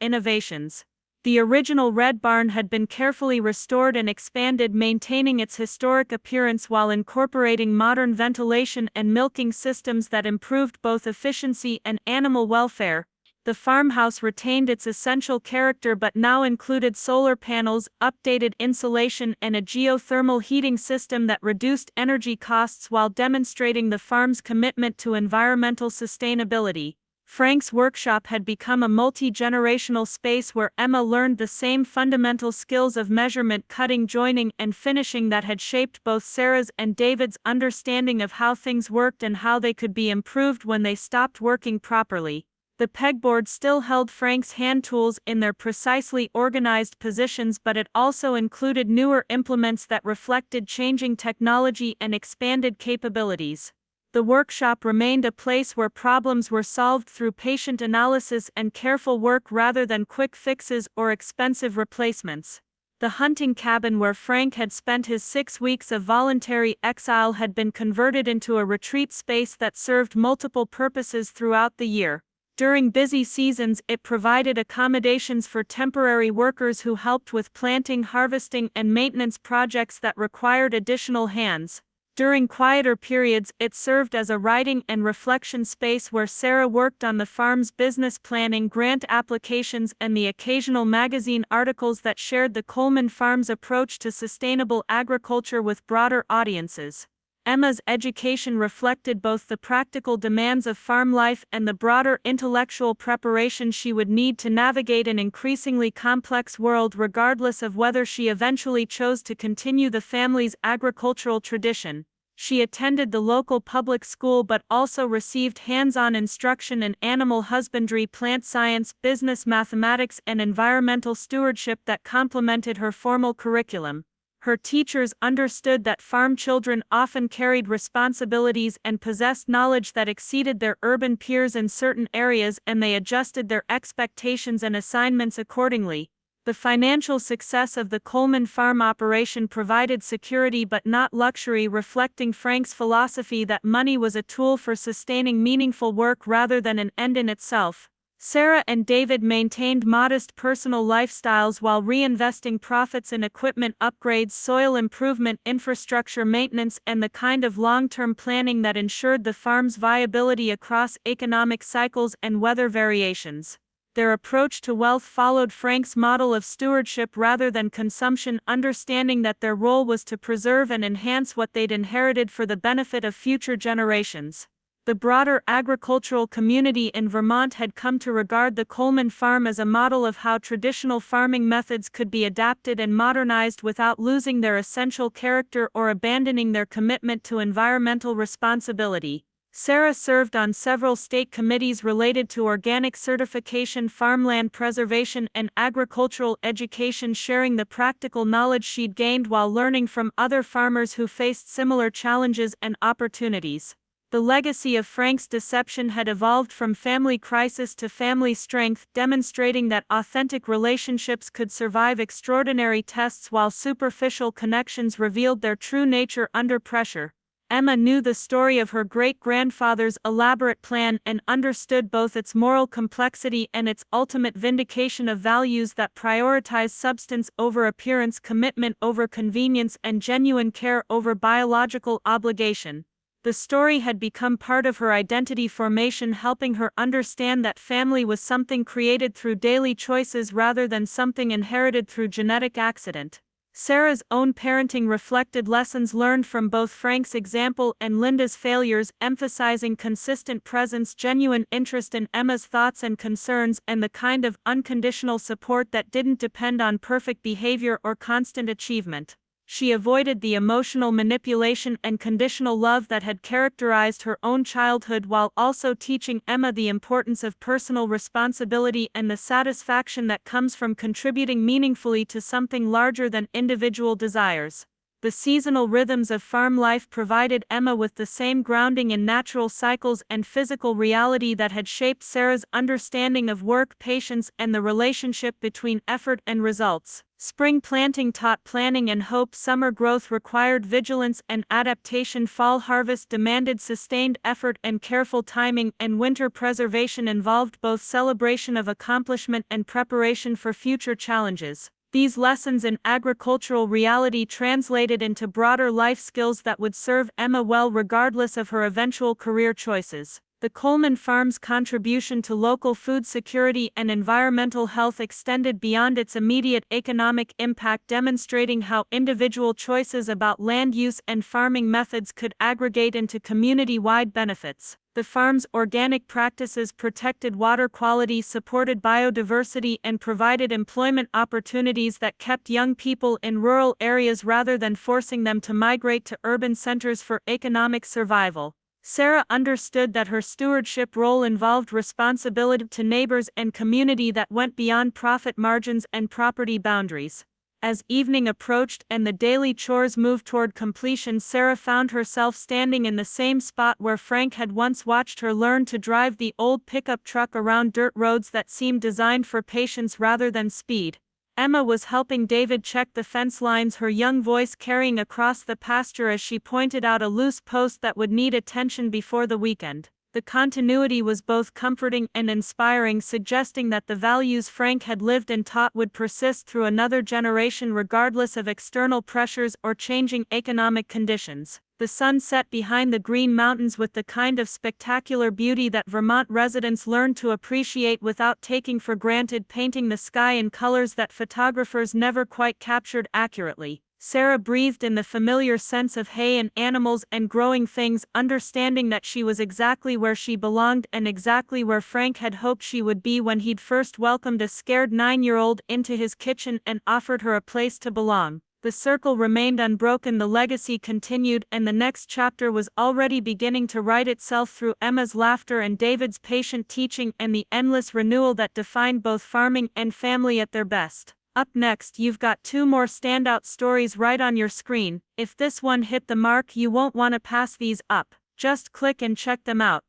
innovations. The original red barn had been carefully restored and expanded, maintaining its historic appearance while incorporating modern ventilation and milking systems that improved both efficiency and animal welfare. The farmhouse retained its essential character but now included solar panels, updated insulation, and a geothermal heating system that reduced energy costs while demonstrating the farm's commitment to environmental sustainability. Frank's workshop had become a multi-generational space where Emma learned the same fundamental skills of measurement, cutting, joining, and finishing that had shaped both Sarah's and David's understanding of how things worked and how they could be improved when they stopped working properly. The pegboard still held Frank's hand tools in their precisely organized positions, but it also included newer implements that reflected changing technology and expanded capabilities. The workshop remained a place where problems were solved through patient analysis and careful work rather than quick fixes or expensive replacements. The hunting cabin where Frank had spent his 6 weeks of voluntary exile had been converted into a retreat space that served multiple purposes throughout the year. During busy seasons, it provided accommodations for temporary workers who helped with planting, harvesting, and maintenance projects that required additional hands. During quieter periods, it served as a writing and reflection space where Sarah worked on the farm's business planning, grant applications, and the occasional magazine articles that shared the Coleman farm's approach to sustainable agriculture with broader audiences. Emma's education reflected both the practical demands of farm life and the broader intellectual preparation she would need to navigate an increasingly complex world, regardless of whether she eventually chose to continue the family's agricultural tradition. She attended the local public school but also received hands-on instruction in animal husbandry, plant science, business mathematics, and environmental stewardship that complemented her formal curriculum. Her teachers understood that farm children often carried responsibilities and possessed knowledge that exceeded their urban peers in certain areas, and they adjusted their expectations and assignments accordingly. The financial success of the Coleman farm operation provided security but not luxury, reflecting Frank's philosophy that money was a tool for sustaining meaningful work rather than an end in itself. Sarah and David maintained modest personal lifestyles while reinvesting profits in equipment upgrades, soil improvement, infrastructure maintenance, and the kind of long-term planning that ensured the farm's viability across economic cycles and weather variations. Their approach to wealth followed Frank's model of stewardship rather than consumption, understanding that their role was to preserve and enhance what they'd inherited for the benefit of future generations. The broader agricultural community in Vermont had come to regard the Coleman farm as a model of how traditional farming methods could be adapted and modernized without losing their essential character or abandoning their commitment to environmental responsibility. Sarah served on several state committees related to organic certification, farmland preservation, and agricultural education, sharing the practical knowledge she'd gained while learning from other farmers who faced similar challenges and opportunities. The legacy of Frank's deception had evolved from family crisis to family strength, demonstrating that authentic relationships could survive extraordinary tests while superficial connections revealed their true nature under pressure. Emma knew the story of her great-grandfather's elaborate plan and understood both its moral complexity and its ultimate vindication of values that prioritize substance over appearance, commitment over convenience, and genuine care over biological obligation. The story had become part of her identity formation, helping her understand that family was something created through daily choices rather than something inherited through genetic accident. Sarah's own parenting reflected lessons learned from both Frank's example and Linda's failures, emphasizing consistent presence, genuine interest in Emma's thoughts and concerns, and the kind of unconditional support that didn't depend on perfect behavior or constant achievement. She avoided the emotional manipulation and conditional love that had characterized her own childhood, while also teaching Emma the importance of personal responsibility and the satisfaction that comes from contributing meaningfully to something larger than individual desires. The seasonal rhythms of farm life provided Emma with the same grounding in natural cycles and physical reality that had shaped Sarah's understanding of work, patience, and the relationship between effort and results. Spring planting taught planning and hope, summer growth required vigilance and adaptation, fall harvest demanded sustained effort and careful timing, and winter preservation involved both celebration of accomplishment and preparation for future challenges. These lessons in agricultural reality translated into broader life skills that would serve Emma well regardless of her eventual career choices. The Coleman farm's contribution to local food security and environmental health extended beyond its immediate economic impact, demonstrating how individual choices about land use and farming methods could aggregate into community-wide benefits. The farm's organic practices protected water quality, supported biodiversity, and provided employment opportunities that kept young people in rural areas rather than forcing them to migrate to urban centers for economic survival. Sarah understood that her stewardship role involved responsibility to neighbors and community that went beyond profit margins and property boundaries. As evening approached and the daily chores moved toward completion, Sarah found herself standing in the same spot where Frank had once watched her learn to drive the old pickup truck around dirt roads that seemed designed for patience rather than speed. Emma was helping David check the fence lines, her young voice carrying across the pasture as she pointed out a loose post that would need attention before the weekend. The continuity was both comforting and inspiring, suggesting that the values Frank had lived and taught would persist through another generation regardless of external pressures or changing economic conditions. The sun set behind the Green Mountains with the kind of spectacular beauty that Vermont residents learned to appreciate without taking for granted, painting the sky in colors that photographers never quite captured accurately. Sarah breathed in the familiar sense of hay and animals and growing things, understanding that she was exactly where she belonged and exactly where Frank had hoped she would be when he'd first welcomed a scared 9-year-old into his kitchen and offered her a place to belong. The circle remained unbroken, the legacy continued, and the next chapter was already beginning to write itself through Emma's laughter and David's patient teaching and the endless renewal that defined both farming and family at their best. Up next, you've got 2 more standout stories right on your screen. If this one hit the mark, you won't want to pass these up. Just click and check them out.